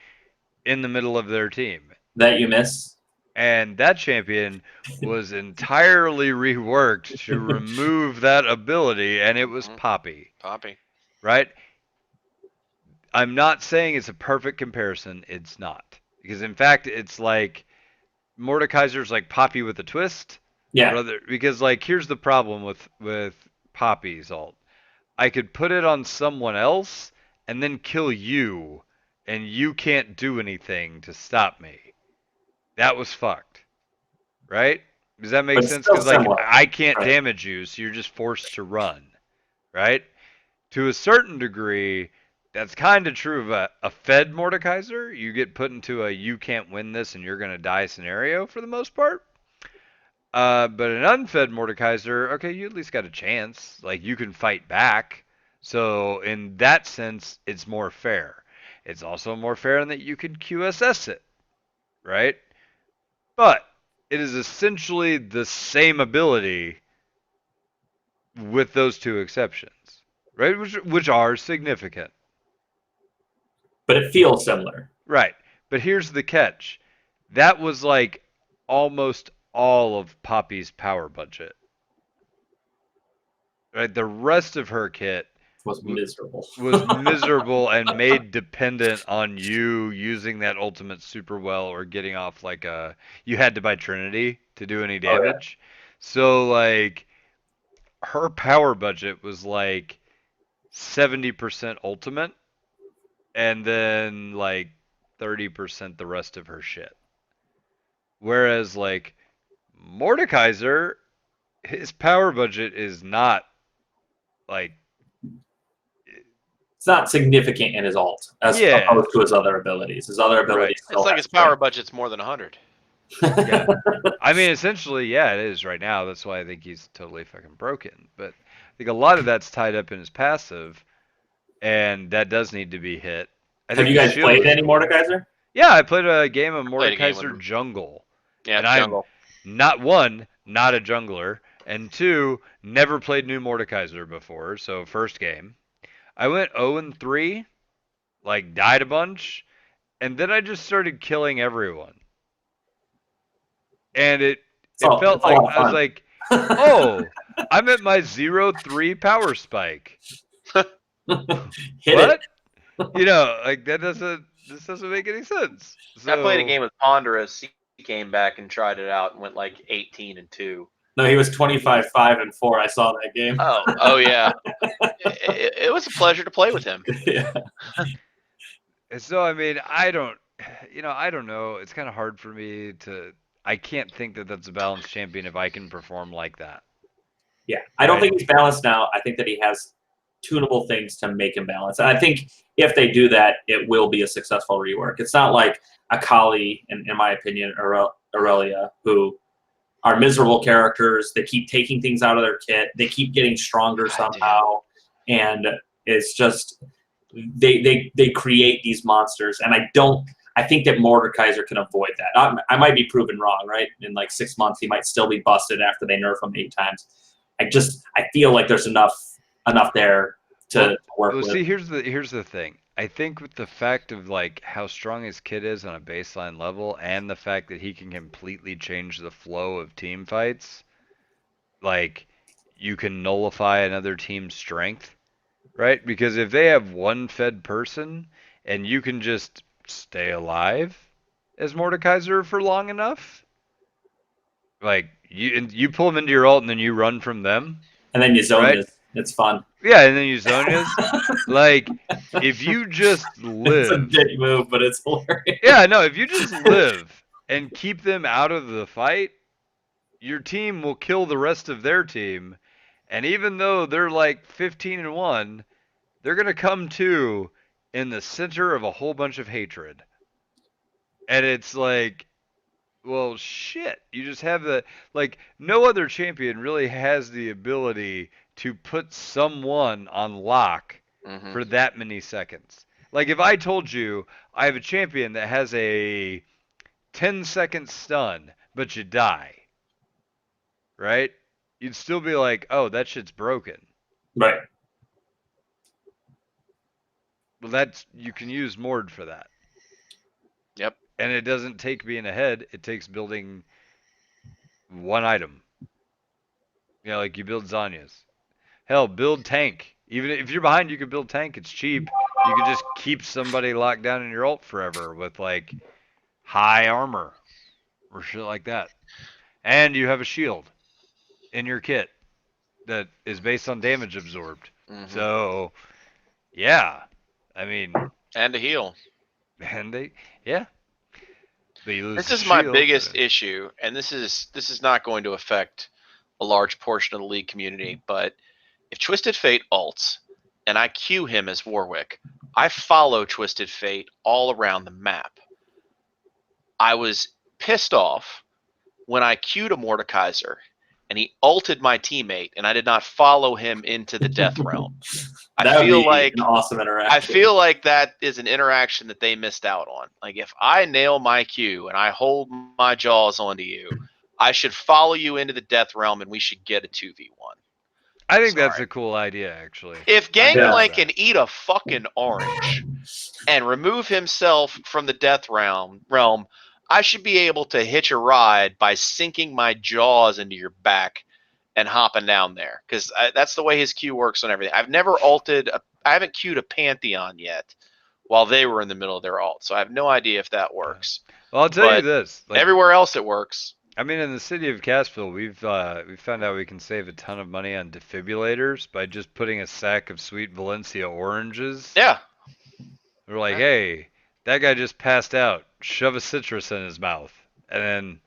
in the middle of their team. That you miss? And that champion was entirely reworked to remove that ability, and it was Poppy. Poppy. Right? I'm not saying it's a perfect comparison. It's not. Because, in fact, it's like Mordekaiser's like Poppy with a twist. Yeah. Because, like, here's the problem with Poppy's ult. I could put it on someone else and then kill you, and you can't do anything to stop me. That was fucked. Right? Does that make sense? Because, like, I can't damage you, so you're just forced to run. Right? To a certain degree, that's kind of true of a fed Mordekaiser. You get put into a you can't win this and you're going to die scenario for the most part. But an unfed Mordekaiser, okay, you at least got a chance. Like, you can fight back. So, in that sense, it's more fair. It's also more fair in that you can QSS it. Right? But it is essentially the same ability with those two exceptions. Right? Which are significant. But it feels similar. Right. But here's the catch. That was like almost all of Poppy's power budget. Right? The rest of her kit was miserable. Was miserable and made dependent on you using that ultimate super well or getting off like you had to buy Trinity to do any damage. Oh, yeah. So like her power budget was like 70% ultimate and then like 30% the rest of her shit. Whereas like Mordekaiser, his power budget is not like it's not significant in his ult as opposed to his other abilities. His other abilities. Right. It's like his power budget's more than 100. Yeah. I mean, essentially, yeah, it is right now. That's why I think he's totally fucking broken. But I think a lot of that's tied up in his passive, and that does need to be hit. Have you guys played any Mordekaiser? Yeah, I played a game of Mordekaiser Jungle. Yeah, and Jungle. I'm not a jungler, and 2, never played new Mordekaiser before, so first game. I went 0-3, like died a bunch, and then I just started killing everyone. And it felt like I was like, oh, I'm at my 0-3 power spike. What? You know, like this doesn't make any sense. So, I played a game with Ponderous. He came back and tried it out and went like 18-2. No, he was 25-5-4. I saw that game. Oh yeah. It was a pleasure to play with him. Yeah. And so I mean, I don't know. It's kind of hard for me to. I can't think that that's a balanced champion if I can perform like that. Yeah, I don't think he's balanced now. I think that he has tunable things to make him balanced. And I think if they do that, it will be a successful rework. It's not like Akali, in my opinion, or Aurelia, who are miserable characters. They keep taking things out of their kit. They keep getting stronger somehow. And it's just they create these monsters. And I think that Mordekaiser can avoid that. I might be proven wrong, right? In like 6 months, he might still be busted after they nerf him 8 times. I feel like there's enough there to work with. See, here's the thing. I think with the fact of like how strong his kid is on a baseline level, and the fact that he can completely change the flow of team fights, like you can nullify another team's strength, right? Because if they have one fed person and you can just stay alive as Mordekaiser for long enough, like you pull them into your ult and then you run from them, and then you zone right? this. It's fun. Yeah, and then you Zonia's. Like, if you just live. It's a dick move, but it's hilarious. Yeah, no, if you just live and keep them out of the fight, your team will kill the rest of their team. And even though they're like 15-1, they're going to come to in the center of a whole bunch of hatred. And it's like, well, shit. You just have the. Like, no other champion really has the ability to put someone on lock for that many seconds. Like, if I told you I have a champion that has a 10-second stun, but you die, right? You'd still be like, oh, that shit's broken. Right. Well, you can use Mord for that. Yep. And it doesn't take being ahead. It takes building one item. You know, like you build Zanya's. Hell, build tank. Even if you're behind, you can build tank. It's cheap. You can just keep somebody locked down in your ult forever with like high armor or shit like that. And you have a shield in your kit that is based on damage absorbed. So, yeah. I mean, and a heal. Yeah. But you lose this the is my shield, biggest issue, and this is not going to affect a large portion of the league community, but if Twisted Fate ults and I queue him as Warwick, I follow Twisted Fate all around the map. I was pissed off when I queued a Mordekaiser and he ulted my teammate and I did not follow him into the death realm. I feel like an awesome interaction. I feel like that is an interaction that they missed out on. Like, if I nail my Q and I hold my jaws onto you, I should follow you into the death realm and we should get a 2v1. I think that's a cool idea, actually. If Gangplank can eat a fucking orange and remove himself from the death realm, I should be able to hitch a ride by sinking my jaws into your back and hopping down there, because that's the way his Q works on everything. I've never I haven't queued a Pantheon yet while they were in the middle of their ult, so I have no idea if that works. Well, I'll tell you this. Like, everywhere else it works. I mean, in the city of Cassville, we've found out we can save a ton of money on defibrillators by just putting a sack of sweet Valencia oranges. Yeah. We're like, hey, that guy just passed out. Shove a citrus in his mouth, and then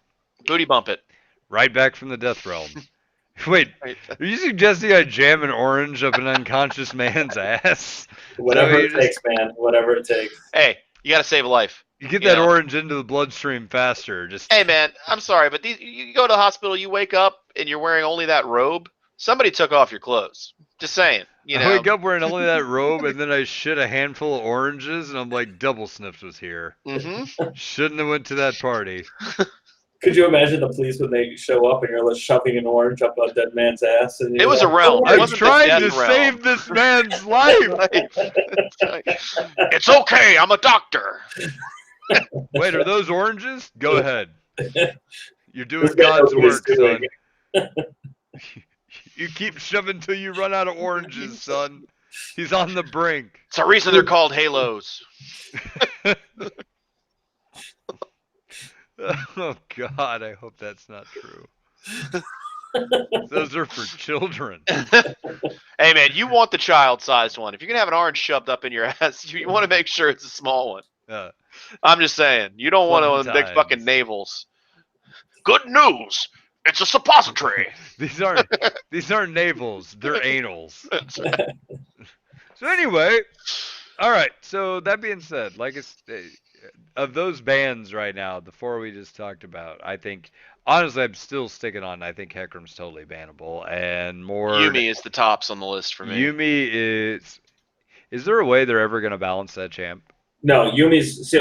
booty bump it. Right back from the death realm. Wait, are you suggesting I jam an orange up an unconscious man's ass? Whatever it takes, man. Whatever it takes. Hey, you got to save a life. You get that orange into the bloodstream faster. Hey, man, I'm sorry, but you go to the hospital, you wake up, and you're wearing only that robe. Somebody took off your clothes. Just saying. I wake up wearing only that robe, and then I shit a handful of oranges, and I'm like, Double Sniffs was here. Shouldn't have went to that party. Could you imagine the police when they show up and you're like shoving an orange up a dead man's ass? And it was a realm. I'm trying to save this man's life. It's okay. I'm a doctor. Wait, are those oranges? Go ahead. You're doing God's work, son. You keep shoving till you run out of oranges, son. He's on the brink. It's the reason they're called halos. Oh, God, I hope that's not true. Those are for children. Hey, man, you want the child-sized one. If you're going to have an orange shoved up in your ass, you want to make sure it's a small one. I'm just saying. You don't want one of big fucking navels. Good news. It's a suppository. These aren't navels. They're anals. So anyway, all right. So that being said, like of those bands right now, the 4 we just talked about, I think honestly I'm still sticking on. I think Hecarim's totally bannable, and more. Yuumi is the tops on the list for me. Yuumi is. Is there a way they're ever going to balance that champ? No, Yumi's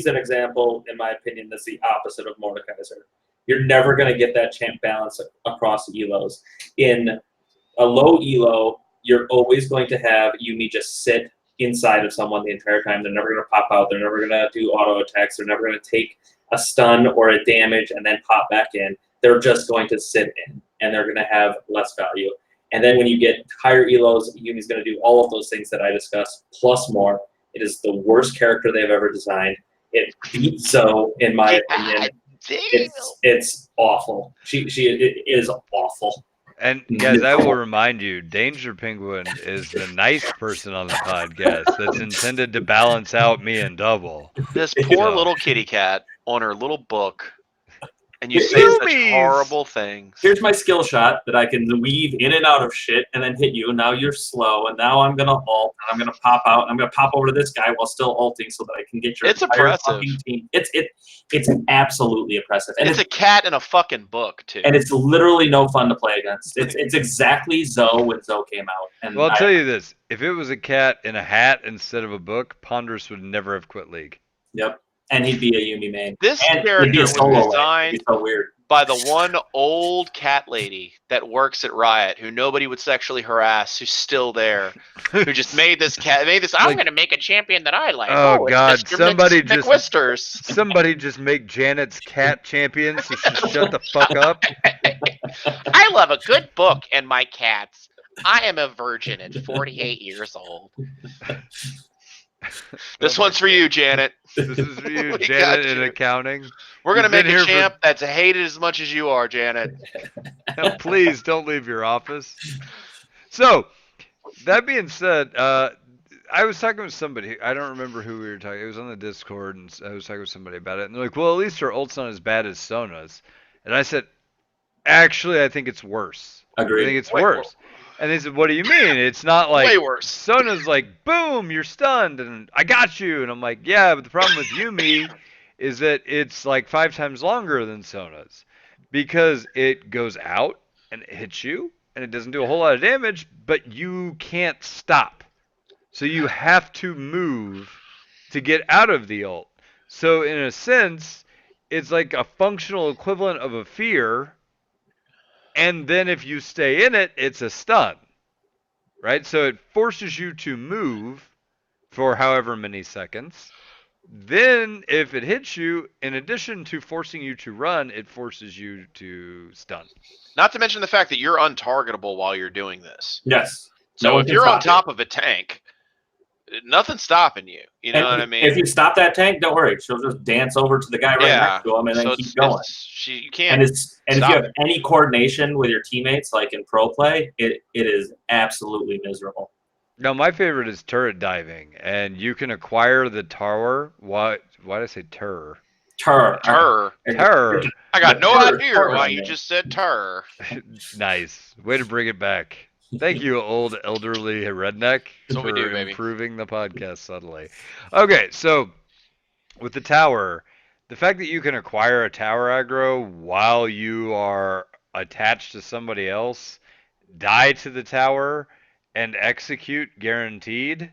an example, in my opinion, that's the opposite of Mordekaiser. You're never going to get that champ balance across elos. In a low elo, you're always going to have Yumi just sit inside of someone the entire time. They're never going to pop out. They're never going to do auto attacks. They're never going to take a stun or a damage and then pop back in. They're just going to sit in, and they're going to have less value. And then when you get higher elos, Yumi's going to do all of those things that I discussed, plus more. It is the worst character they've ever designed. It beats Zoe, in my opinion. It's awful. It is awful. And guys, I will remind you, Danger Penguin is the nice person on the podcast that's intended to balance out me and Double. This poor little kitty cat on her little book, and you say such horrible things. Here's my skill shot that I can weave in and out of shit and then hit you. Now you're slow, and now I'm gonna ult, and I'm gonna pop out, and I'm gonna pop over to this guy while still ulting so that I can get your entire fucking team. It's absolutely oppressive. And it's a cat in a fucking book too. And it's literally no fun to play against. It's exactly Zoe when Zoe came out. And well, I'll tell you this: if it was a cat in a hat instead of a book, Ponderous would never have quit League. Yep. And he'd be a Yumi main. This character was designed by the one old cat lady that works at Riot, who nobody would sexually harass, who's still there, who just made this cat. I'm going to make a champion that I like. Oh God! Somebody just make Janet's cat champion, so she shut the fuck up. I love a good book and my cats. I am a virgin at 48 years old. This one's for you, Janet. This is for you, Janet, in accounting. We're going to make a champ that's hated as much as you are, Janet. Please don't leave your office. So, that being said, I was talking with somebody. I don't remember who we were talking. It was on the Discord, and I was talking with somebody about it. And they're like, well, at least her ult's not as bad as Sona's. And I said, actually, I think it's worse. Agreed. I think it's worse. And they said, what do you mean? It's not like... Way worse. Sona's like, boom, you're stunned, and I got you. And I'm like, yeah, but the problem with Yumi is that it's like 5 times longer than Sona's. Because it goes out, and it hits you, and it doesn't do a whole lot of damage, but you can't stop. So you have to move to get out of the ult. So in a sense, it's like a functional equivalent of a fear... And then if you stay in it, it's a stun, right? So it forces you to move for however many seconds. Then if it hits you, in addition to forcing you to run, it forces you to stun. Not to mention the fact that you're untargetable while you're doing this. Yes. So if you're on top of a tank, nothing's stopping you. You know what I mean? If you stop that tank, don't worry. She'll just dance over to the guy right next to him and then keep going. You can't. And if you have any coordination with your teammates, like in pro play, it is absolutely miserable. No, my favorite is turret diving, and you can acquire the tower. Why did I say terror? Terror. I got no idea why you just said terror. Nice. Way to bring it back. Thank you, old elderly redneck, for improving the podcast subtly. Okay, so with the tower, the fact that you can acquire a tower aggro while you are attached to somebody else, die to the tower, and execute guaranteed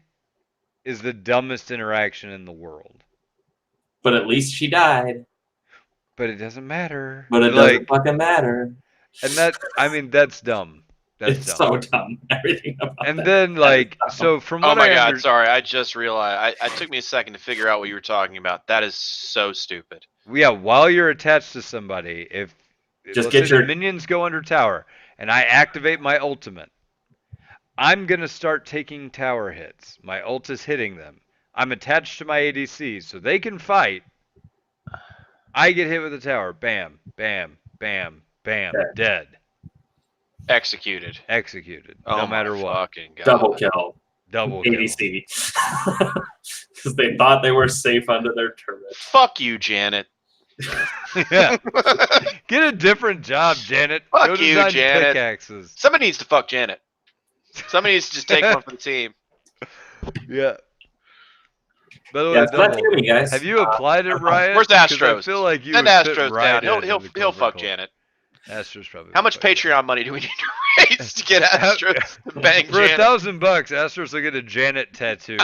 is the dumbest interaction in the world. But at least she died. But it doesn't matter. But it doesn't fucking matter. And that's dumb. It's so dumb. Everything about and then so from what sorry, I just realized. I took me a second to figure out what you were talking about. That is so stupid. Yeah, while you're attached to somebody, if the minions go under tower and I activate my ultimate, I'm gonna start taking tower hits. My ult is hitting them. I'm attached to my ADC, so they can fight. I get hit with a tower. Bam, bam, bam, bam, dead. Executed. No matter what. Double kill. ADC. Because they thought they were safe under their turret. Fuck you, Janet. Yeah. Get a different job, Janet. Fuck you, Janet. Pickaxes. Somebody needs to fuck Janet. Somebody needs to just take one for the team. Yeah. By the way, Double, guys. Have you applied at Riot? Where's Astros? I feel like you send Astros down. He'll fuck Janet. Astros probably. How much Patreon money do we need to raise to get Astros to bang for Janet? $1,000, Astros will get a Janet tattoo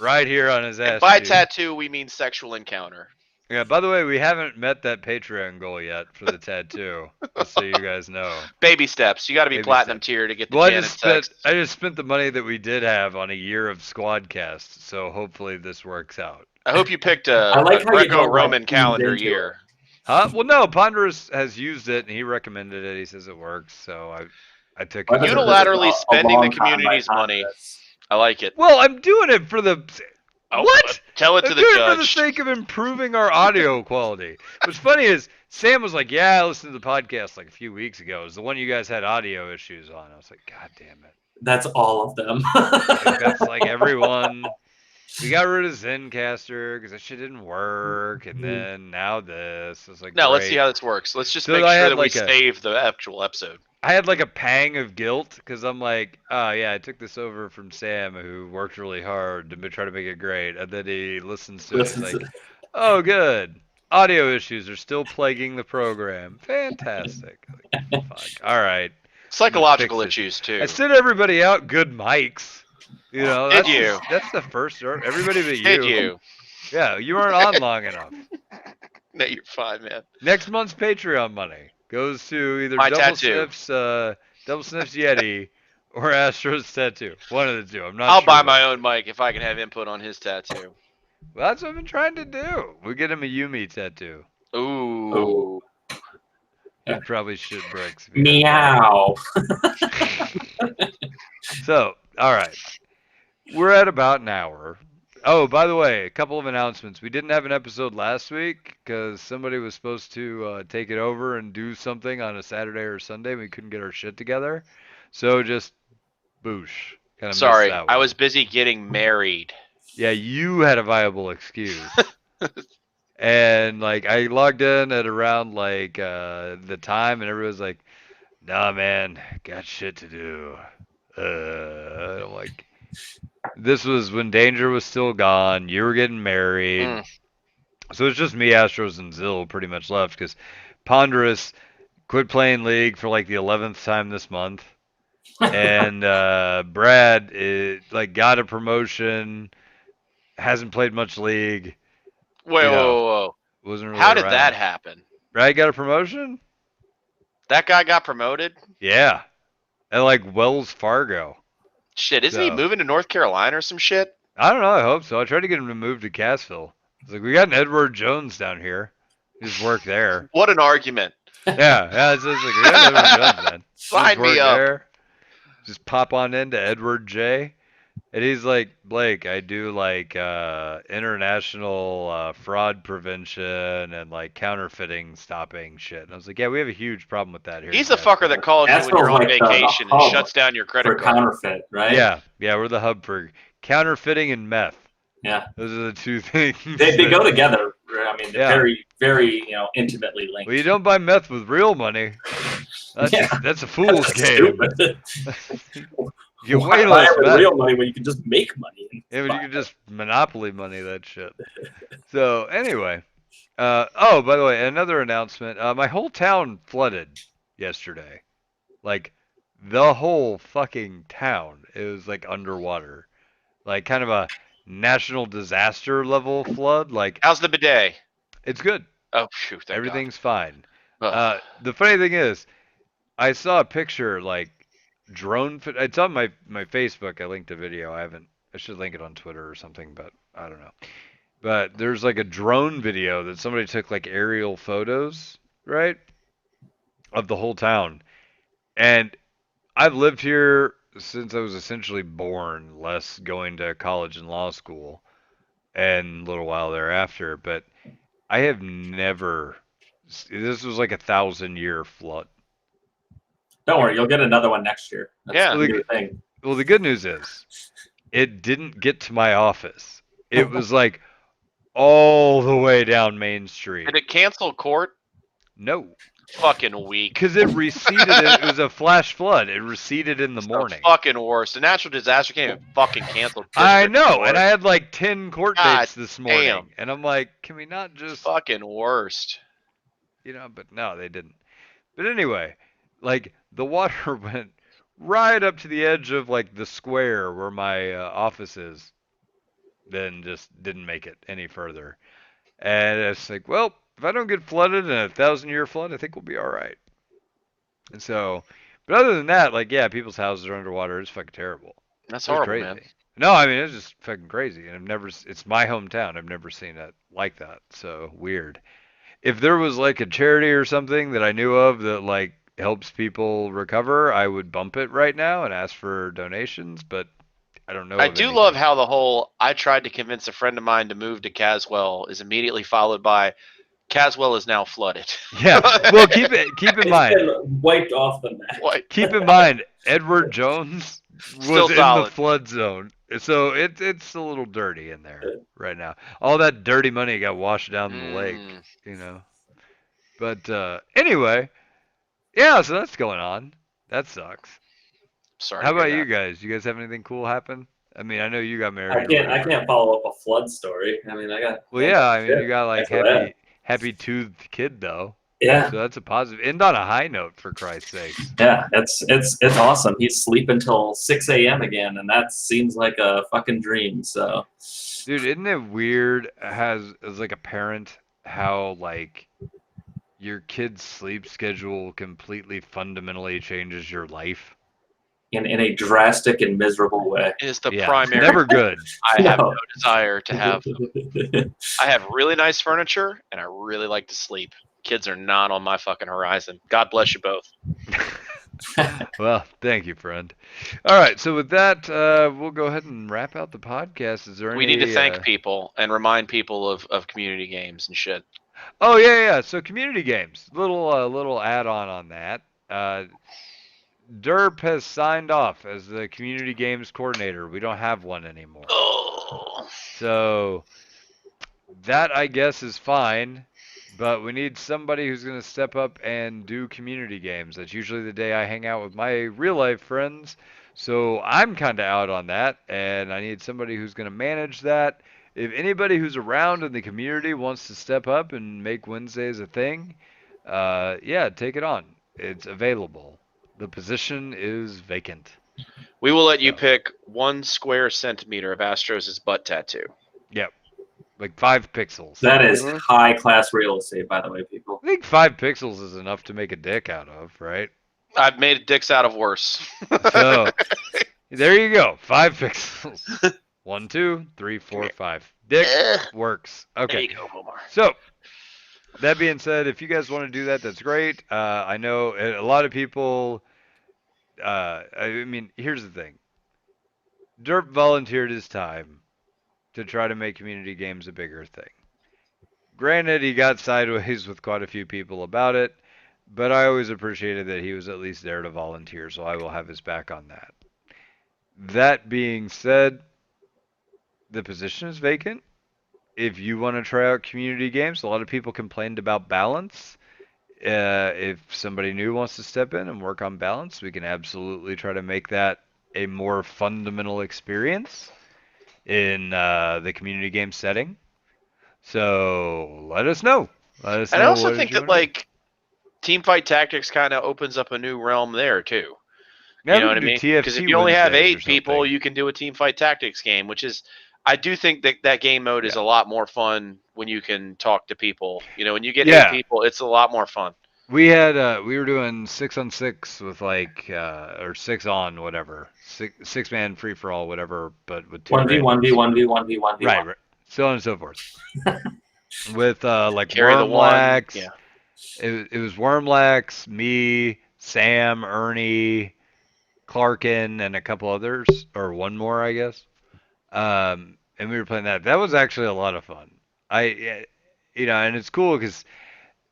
right here on his ass And by cheek. tattoo, we mean sexual encounter. Yeah, by the way, we haven't met that Patreon goal yet for the tattoo. Just so you guys know. Baby steps. You got to be Baby platinum steps. tier to get the Well, Janet text. I just spent the money that we did have on a year of Squadcast, so hopefully this works out. I hope you picked I a like how you don't, Greco-Roman like, calendar ease into year. Huh? Well, no, Ponderous has used it, and he recommended it. He says it works, so I took it. Unilaterally spending the community's money. I like it. Well, I'm doing it for the... What? Tell it to I'm the doing it for the judge. sake of improving our audio quality. What's funny is Sam was like, "Yeah, I listened to the podcast like a few weeks ago. It was the one you guys had audio issues on." I was like, "God damn it!" That's all of them. Like, that's like everyone. We got rid of Zencaster because that shit didn't work, and then now this. It's like, No, let's see great. how this works. Let's just So make I sure had that we like a- save the actual episode. I had like a pang of guilt because I'm like, oh yeah, I took this over from Sam who worked really hard to try to make it great, and then he listens to it and he's like, oh good, audio issues are still plaguing the program. Fantastic. Like, fuck. All right. Psychological Fix it. issues too. I sent everybody out good mics. You know, Did that's you? That's the first. Everybody but you. Did you? Yeah, you weren't on long enough. No, you're fine, man. Next month's Patreon money goes to either My Double tattoo. Sniff's Yeti or Astro's tattoo. One of the two. I'm not I'll sure. buy my own mic if I can have input on his tattoo. Well, that's what I've been trying to do. We get him a Yumi tattoo. Ooh. He probably shit bricks. Meow. So, all right. We're at about an hour. Oh, by the way, a couple of announcements. We didn't have an episode last week because somebody was supposed to take it over and do something on a Saturday or Sunday. We couldn't get our shit together. So just boosh. Kinda Sorry, missed that I one. was busy getting married. Yeah, you had a viable excuse. And like I logged in at around like the time and everybody was like, nah man, got shit to do. I'm like, this was when Danger was still gone, you were getting married. So it's just me, Astros, and Zill pretty much left because Ponderous quit playing League for like the 11th time this month. And Brad like got a promotion, hasn't played much League. Whoa. Wasn't really How did around. that happen? Brad got a promotion? That guy got promoted? Yeah. At like Wells Fargo. Shit, isn't he moving to North Carolina or some shit? I don't know, I hope so. I tried to get him to move to Cassville. It's like, we got an Edward Jones down here. Just work there. What an argument. Yeah, it's like, we got Edward Jones, man. Sign me up. There. Just pop on into Edward J. And he's like, Blake, I do like international fraud prevention and like counterfeiting stopping shit. And I was like, yeah, we have a huge problem with that here. He's the fucker that calls you when you're on vacation and shuts down your credit card. Counterfeit, right? Yeah, we're the hub for counterfeiting and meth. Yeah. Those are the two things. They go together. I mean, they're very, very, intimately linked. Well, you don't buy meth with real money. That's a fool's game. You way less buy real money when you can just make money. Yeah, but you can just monopoly money that shit. So anyway, oh, by the way, another announcement. My whole town flooded yesterday. Like the whole fucking town. It was like underwater. Like kind of a national disaster level flood. Like, how's the bidet? It's good. Oh shoot, everything's fine. Ugh. The funny thing is, I saw a picture like drone. It's on my Facebook. I linked a video. I should link it on Twitter or something, but I don't know. But there's like a drone video that somebody took like aerial photos, right, of the whole town. And I've lived here since I was essentially born, less going to college and law school, and a little while thereafter. But I have never. This was like 1,000-year flood. Don't worry, you'll get another one next year. That's the thing. Well, the good news is, it didn't get to my office. It was like all the way down Main Street. Did it cancel court? No. Fucking weak. Because it receded. It was a flash flood. It receded in the morning. Fucking worst. The natural disaster can't even fucking cancel. I know, and I had like 10 court dates this morning, damn. and I'm like, can we not just fucking worst? But no, they didn't. But anyway, like the water went right up to the edge of like the square where my office is. then just didn't make it any further. And it's like, well, if I don't get flooded in a 1,000-year flood, I think we'll be all right. And so, but other than that, like, yeah, people's houses are underwater. It's fucking terrible. That's It was horrible, crazy. man. No, I mean, it's just fucking crazy. And it's my hometown. I've never seen it like that. So weird. If there was like a charity or something that I knew of that like helps people recover, I would bump it right now and ask for donations, but I don't know I of do love anything. how the whole I tried to convince a friend of mine to move to Caswell is immediately followed by Caswell is now flooded. Yeah. Well, keep in It's mind. been wiped off the map. What? Keep in mind, Edward Jones Still was in the solid. flood zone, so it's a little dirty in there right now. All that dirty money got washed down the lake, you know. But anyway, yeah, so that's going on. That sucks. Sorry. How to hear about you that. guys? You guys have anything cool happen? I mean, I know you got I married or can't. I whatever. can't follow up a flood story. I mean, I got. Well, yeah, I mean, you shit. got like Thanks for that. happy toothed kid though, Yeah, so that's a positive. End on a high note, for Christ's sakes. yeah. It's awesome. He's sleeping till 6 a.m. again, and that seems like a fucking dream. So, Dude, isn't it weird as like a parent how like your kid's sleep schedule completely fundamentally changes your life? in a drastic and miserable way. Is the Yeah, primary. never good. I have No. no desire to have. I have really nice furniture, and I really like to sleep. Kids are not on my fucking horizon. God bless you both. Well, thank you, friend. All right, so with that, we'll go ahead and wrap out the podcast. Is there We any? need to thank people and remind people of community games and shit. Oh yeah. So community games, little add-on on that. Derp has signed off as the community games coordinator. We don't have one anymore. Oh. So that I guess is fine, but we need somebody who's going to step up and do community games. That's usually the day I hang out with my real life friends. So I'm kind of out on that, and I need somebody who's going to manage that. If anybody who's around in the community wants to step up and make Wednesdays a thing, yeah, take it on. It's available. The position is vacant. We will let you So. pick 1 square centimeter of Astros' butt tattoo. Yep. Like 5 pixels. That is Mhm. high class real estate, by the way, people. I think 5 pixels is enough to make a dick out of, right? I've made dicks out of worse. So there you go. 5 pixels. 1, 2, 3, 4, 5. Dick works. There Okay. you go, Omar. So that being said, if you guys want to do that, that's great. I know a lot of people. I mean, here's the thing. Derp volunteered his time to try to make community games a bigger thing. Granted, he got sideways with quite a few people about it, but I always appreciated that he was at least there to volunteer, so I will have his back on that. That being said, the position is vacant. If you want to try out community games, a lot of people complained about balance. If somebody new wants to step in and work on balance, we can absolutely try to make that a more fundamental experience in the community game setting. So let us know. Let us know. And I also what think you that wanna do. like Teamfight Tactics kind of opens up a new realm there too. Yeah, You know we what I can do mean? TFT Because if you only have Wednesdays or 8 people, something. you can do a Teamfight Tactics game, which is, I do think that that game mode is Yeah. a lot more fun when you can talk to people. You know, when you get Yeah. 8 people, it's a lot more fun. We were doing 6-on-6 with like or 6 on whatever, six man free for all whatever, but with 2 1v, 1v, randoms. 1v, 1v, 1v. Right, so on and so forth. With like Carry the one. Wormlax. Yeah. It was Wormlax, me, Sam, Ernie, Clarkin, and a couple others, or one more, I guess. And we were playing that. That was actually a lot of fun. And it's cool because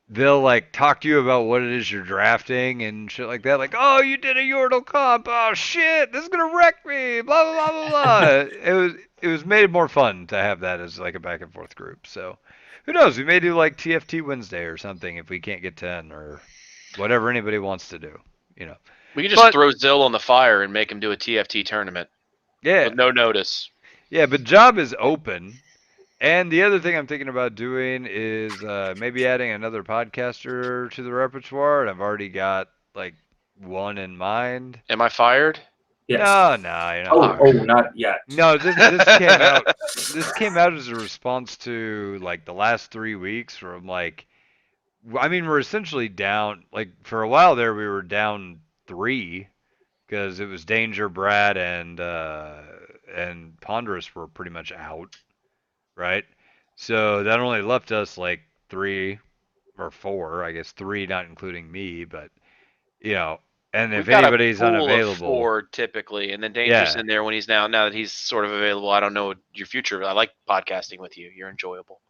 they'll like talk to you about what it is you're drafting and shit like that. Like, oh, you did a Yordle comp. Oh shit, this is gonna wreck me. Blah blah blah blah blah. It was made more fun to have that as like a back and forth group. So who knows? We may do like TFT Wednesday or something if we can't get 10 or whatever anybody wants to do. You know. We can just But- throw Zill on the fire and make him do a TFT tournament Yeah. with no notice. Yeah, but job is open. And the other thing I'm thinking about doing is maybe adding another podcaster to the repertoire. And I've already got like one in mind. Am I fired? Yes. No, you're not. Oh, not yet. No, this came out. This came out as a response to like the last 3 weeks, where I'm like, I mean, we're essentially down. Like for a while there, we were down 3 because it was Danger, Brad, and Ponderous were pretty much out, right? So that only left us like 3 or 4, I guess 3, not including me, but you know, and We've if got a anybody's pool of unavailable, 4 typically, and then Danger's yeah, in there when he's now that he's sort of available. I don't know your future. I like podcasting with you. You're enjoyable.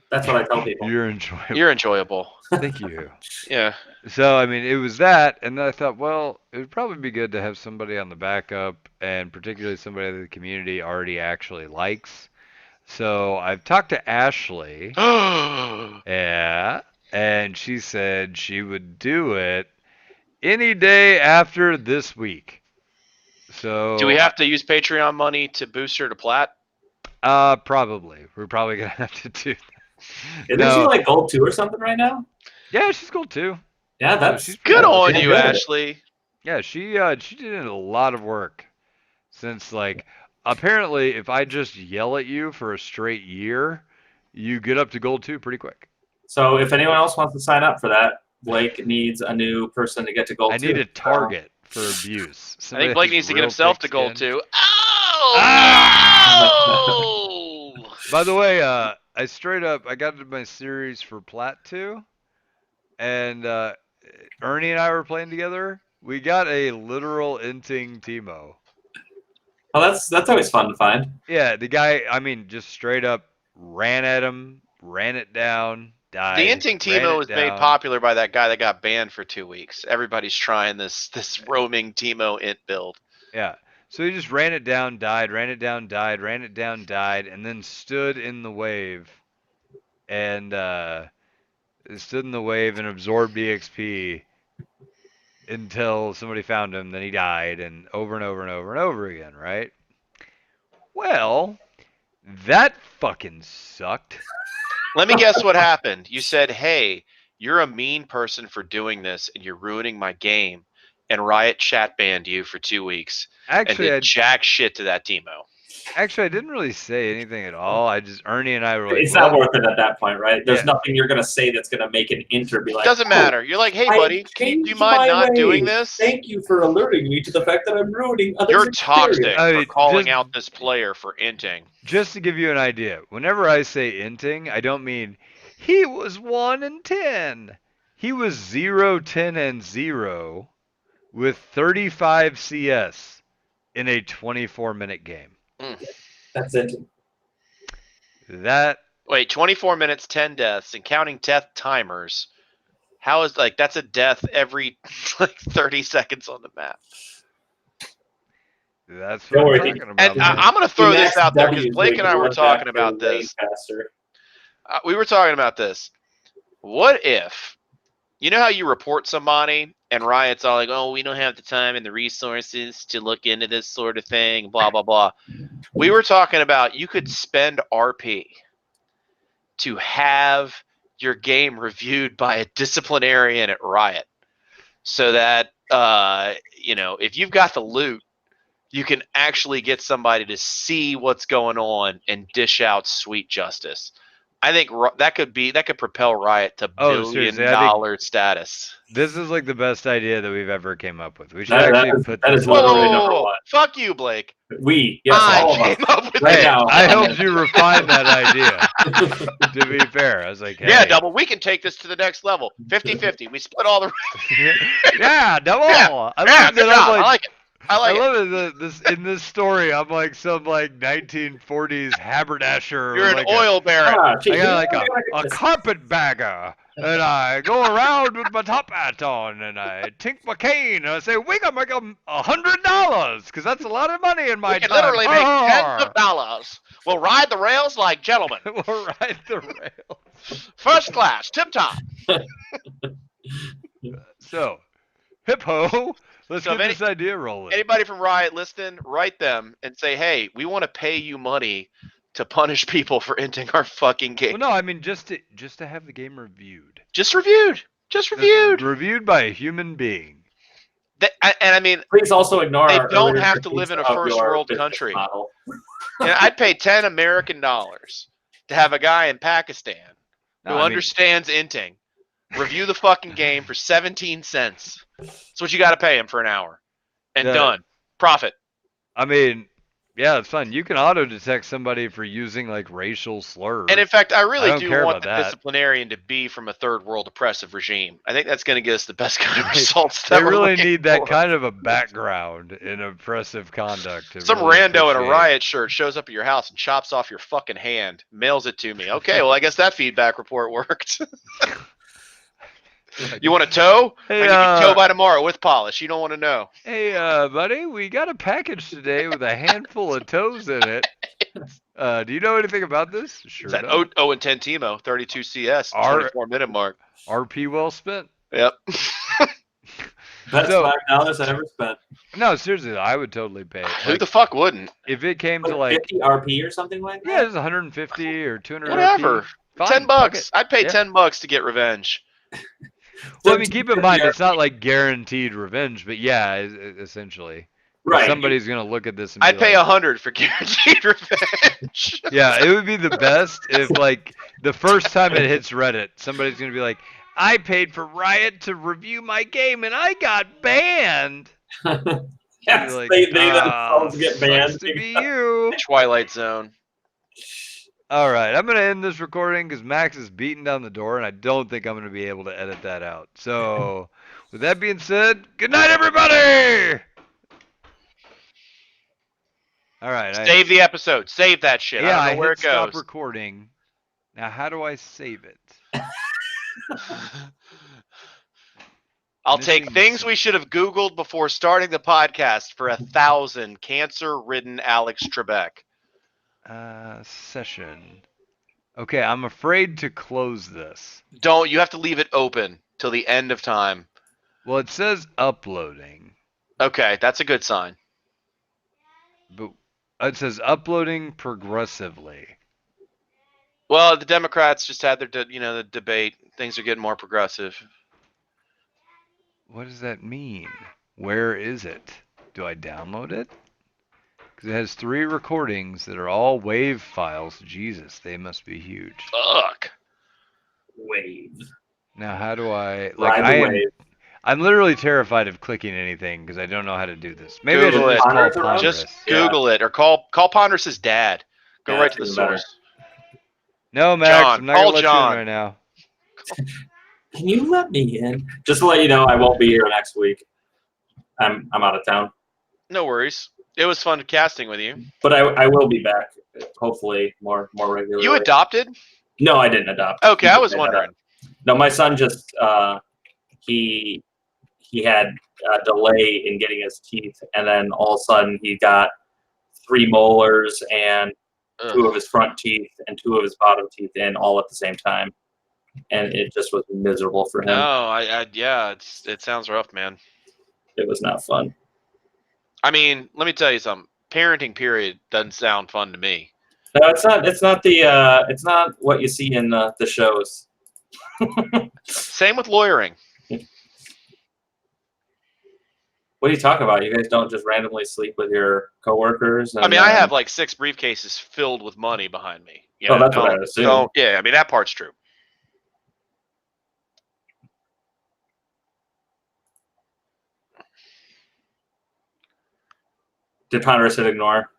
That's what I tell people. you're enjoyable. You're enjoyable. Thank you. Yeah. So, I mean, it was that, and then I thought, well, it would probably be good to have somebody on the backup, and particularly somebody that the community already actually likes. So I've talked to Ashley, yeah, and she said she would do it any day after this week. So Do we have to use Patreon money to boost her to plat? Probably. We're probably gonna have to do that. Isn't she like gold 2 or something right now? Yeah, she's cool too. Yeah, that's she's Good on yeah, you, good. Ashley. Yeah, she did a lot of work since like apparently if I just yell at you for a straight year, you get up to gold 2 pretty quick. So if anyone else wants to sign up for that, Blake needs a new person to get to gold 2. I need a target for abuse. I Somebody think Blake that's needs to get real himself to thick gold skin. too. Oh! Ah! By the way, I straight up I got into my series for plat 2, and Ernie and I were playing together. We got a literal inting Teemo. Oh, that's always fun to find. Yeah, the guy, I mean, just straight up ran at him, ran it down, died. The inting ran Teemo it was made down. popular by that guy that got banned for 2 weeks. Everybody's trying this roaming Teemo int build. Yeah. So he just ran it down, died, ran it down, died, ran it down, died, and then stood in the wave and absorbed EXP until somebody found him, then he died, and over and over and over and over again, right? Well, that fucking sucked. Let me guess what happened. You said, hey, you're a mean person for doing this, and you're ruining my game. And Riot chat banned you for 2 weeks. Actually, and did jack shit to that Teemo. Actually, I didn't really say anything at all. Ernie and I were like, It's not worth it at that point, right? There's Yeah. nothing you're gonna say that's gonna make an inter be like. Doesn't matter. You're like, hey, I buddy, do you changed mind my not doing ways. this? Thank you for alerting me to the fact that I'm ruining others' You're toxic experience. I for mean, calling just- out this player for inting. just to give you an idea, whenever I say inting, I don't mean he was 1 and 10. He was 0, 10, and 0 with 35 CS in a 24-minute game. That's it. That Wait, 24 minutes, 10 deaths, and counting death timers. How is that's a death every like 30 seconds on the map? that's Don't what I'm worry. talking about. And man. I'm going to throw this out there because W's Blake and I making were one talking back about way this. faster. We were talking about this. What if, you know how you report somebody and Riot's all like, oh, we don't have the time and the resources to look into this sort of thing, blah, blah, blah. We were talking about you could spend RP to have your game reviewed by a disciplinarian at Riot so that, if you've got the loot, you can actually get somebody to see what's going on and dish out sweet justice. I think that could propel Riot to seriously, I think- billion-dollar status. This is like the best idea that we've ever came up with. We should That actually is- put that this is on. literally Whoa, number one. fuck you, Blake. Yes, all I of came us. up with Right Hey, now. I helped you refine that idea. To be fair, I was like, hey. Yeah, Double, we can take this to the next level. 50-50. We split all the... Yeah, double. Yeah, I Yeah, love good that. job. I'm I like, like it. I like it. love it that this in this story. I'm like some like 1940s haberdasher. You're with an like oil baron. Ah, gee, I got like you know, a carpetbagger, and I go around with my top hat on, and I tink my cane, and I say, we can make $100, because that's a lot of money in my We can time. literally make tens of dollars. We'll ride the rails like gentlemen. We'll ride the rails. First class, tip-top. So, hip ho, let's So get if this idea rolling. Anybody from Riot listening, write them and say, hey, we want to pay you money to punish people for inting our fucking game. Well, no, I mean just to have the game reviewed. Just reviewed. Just reviewed. Reviewed by a human being. And I mean, Please also ignore they our don't earlier have to live in a critiques of first your world business country. model. I'd pay $10 American to have a guy in Pakistan who understands inting review the fucking game for 17 cents. That's what you got to pay him for an hour. And done. Profit. I mean, yeah, it's fun. You can auto detect somebody for using like racial slurs. And in fact, I really don't do care want about the that. disciplinarian to be from a third world oppressive regime. I think that's going to get us the best kind of results. They that we're really looking need that for. kind of a background in oppressive conduct. To Some really rando in a appreciate- riot shirt shows up at your house and chops off your fucking hand, mails it to me. Okay, well, I guess that feedback report worked. You want a toe? Hey, I give you toe by tomorrow with polish. You don't want to know. Hey, buddy, we got a package today with a handful of toes in it. Do you know anything about this? Sure. It's that 0 and 10 Timo, 32 CS, 24-minute mark. RP well spent. Yep. That's $5 I ever spent. No, seriously, I would totally pay. Who the fuck wouldn't? If it came to 50 RP or something like that? Yeah, it's 150 or 200 Whatever. RP. Fine, $10. I'd pay $10 to get revenge. Well, I mean, keep in mind, it's not like guaranteed revenge, but yeah, essentially. Right. Somebody's going to look at this and I'd pay like, $100 for guaranteed revenge. Yeah, it would be the best if, like, the first time it hits Reddit, somebody's going to be like, I paid for Riot to review my game and I got banned. Yes, like, they themselves get banned. Sucks to be you. Twilight Zone. All right, I'm going to end this recording because Max is beating down the door, and I don't think I'm going to be able to edit that out. So, with that being said, good night, everybody! All right. Save the episode. Save that shit. Yeah, I don't know where it goes. Stop recording. Now, how do I save it? I'll take things we should have Googled before starting the podcast for 1,000 cancer-ridden Alex Trebek. Session. Okay, I'm afraid to close this. Don't. You have to leave it open till the end of time. Well, it says uploading. Okay, that's a good sign. But it says uploading progressively. Well, the Democrats just had their, the debate. Things are getting more progressive. What does that mean? Where is it? Do I download it? Because it has 3 recordings that are all WAV files. Jesus, they must be huge. Fuck. Wave. Now, how do I... Ride the wave. I'm literally terrified of clicking anything because I don't know how to do this. Maybe Google I should it. just call Ponderous. Just Google it or call Ponderous' dad. Go right to the source. No, Max, John, I'm not going to let John. you in right now. Can you let me in? Just to let you know, I won't be here next week. I'm out of town. No worries. It was fun casting with you. But I will be back, hopefully more regularly. You adopted? No, I didn't adopt. Okay, I was wondering. No, my son just he had a delay in getting his teeth, and then all of a sudden he got 3 molars and 2 of his front teeth and 2 of his bottom teeth in all at the same time, and it just was miserable for him. No, yeah, it sounds rough, man. It was not fun. I mean, let me tell you something. Parenting period doesn't sound fun to me. No, it's not. It's not what you see in the shows. Same with lawyering. What are you talking about? You guys don't just randomly sleep with your coworkers? I mean, I have like 6 briefcases filled with money behind me. You know, that's what I assume. Yeah, I mean, that part's true. Did Ponderous hit ignore?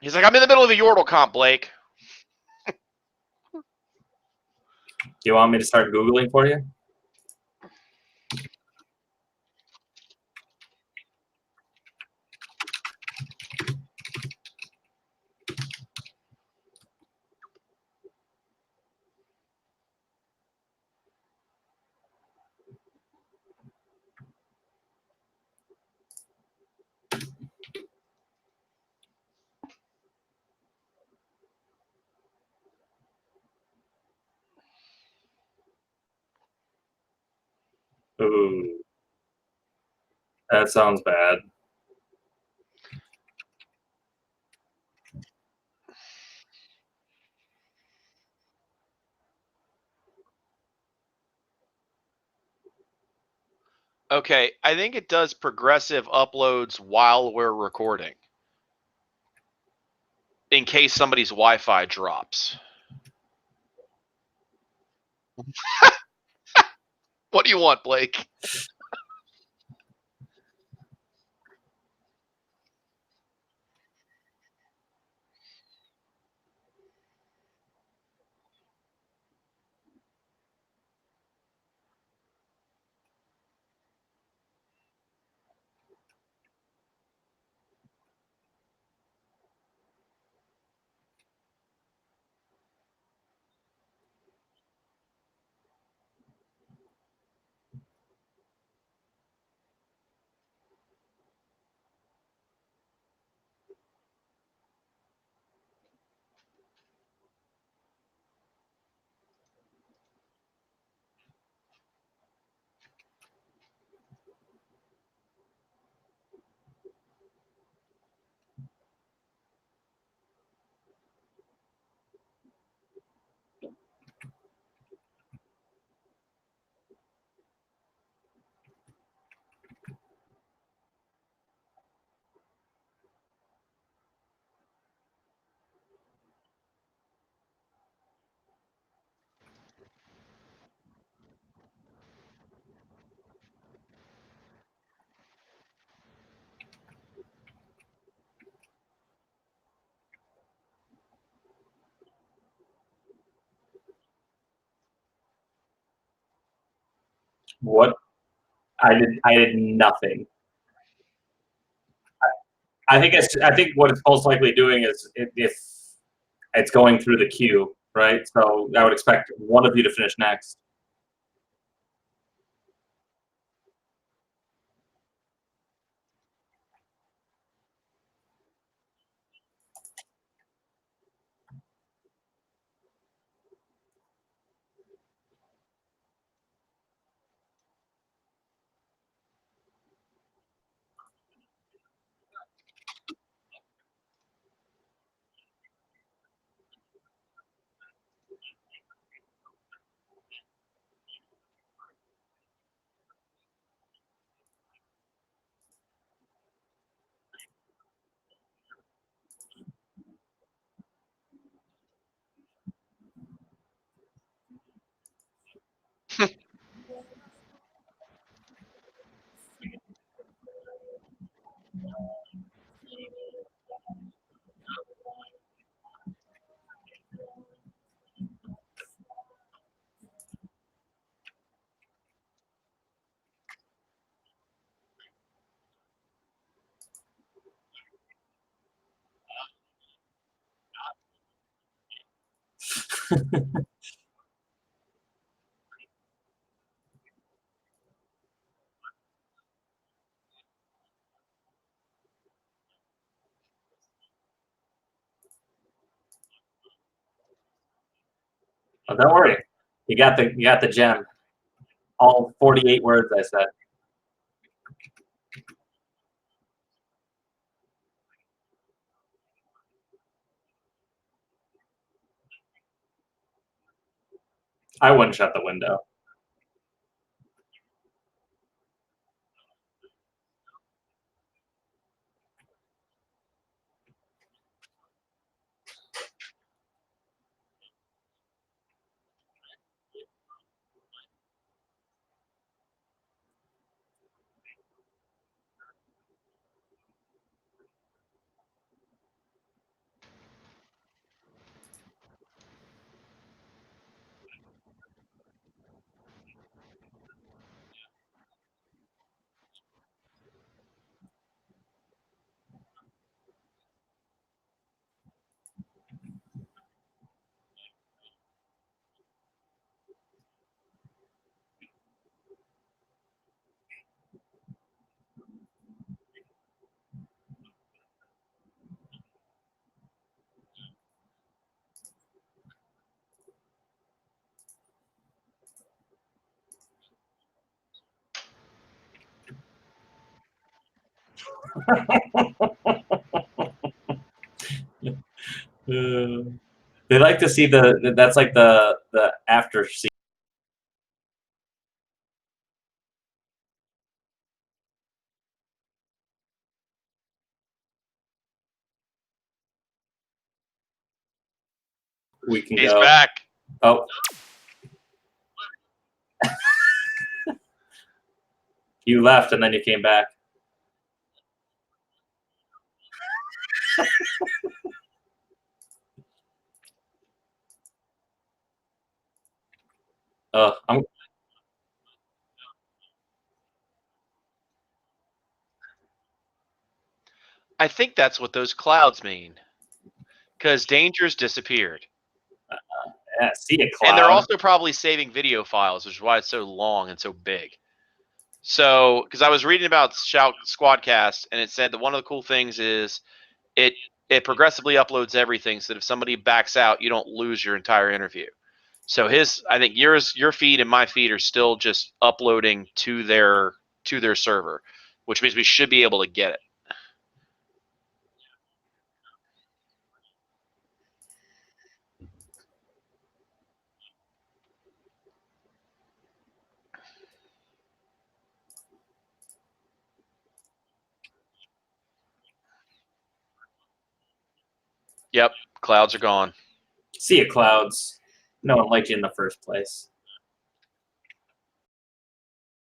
He's like, I'm in the middle of a Yordle comp, Blake. Do you want me to start Googling for you? Ooh. That sounds bad. Okay, I think it does progressive uploads while we're recording, in case somebody's Wi-Fi drops. What do you want, Blake? What? I did nothing. I think what it's most likely doing is if it's going through the queue, right? So I would expect one of you to finish next. Oh, don't worry, you got the gem. All 48 words I said. I wouldn't shut the window. They like to see that's like the after scene. we can He's go. back. Oh. You left and then you came back. I'm I think that's what those clouds mean. Because Danger's disappeared. yeah, see a cloud. And they're also probably saving video files, which is why it's so long and so big. So, because I was reading about Squadcast, and it said that one of the cool things is it progressively uploads everything, so that if somebody backs out, you don't lose your entire interview. So I think your feed and my feed are still just uploading to their server, which means we should be able to get it. Yep, clouds are gone. See ya, clouds. No one liked you in the first place.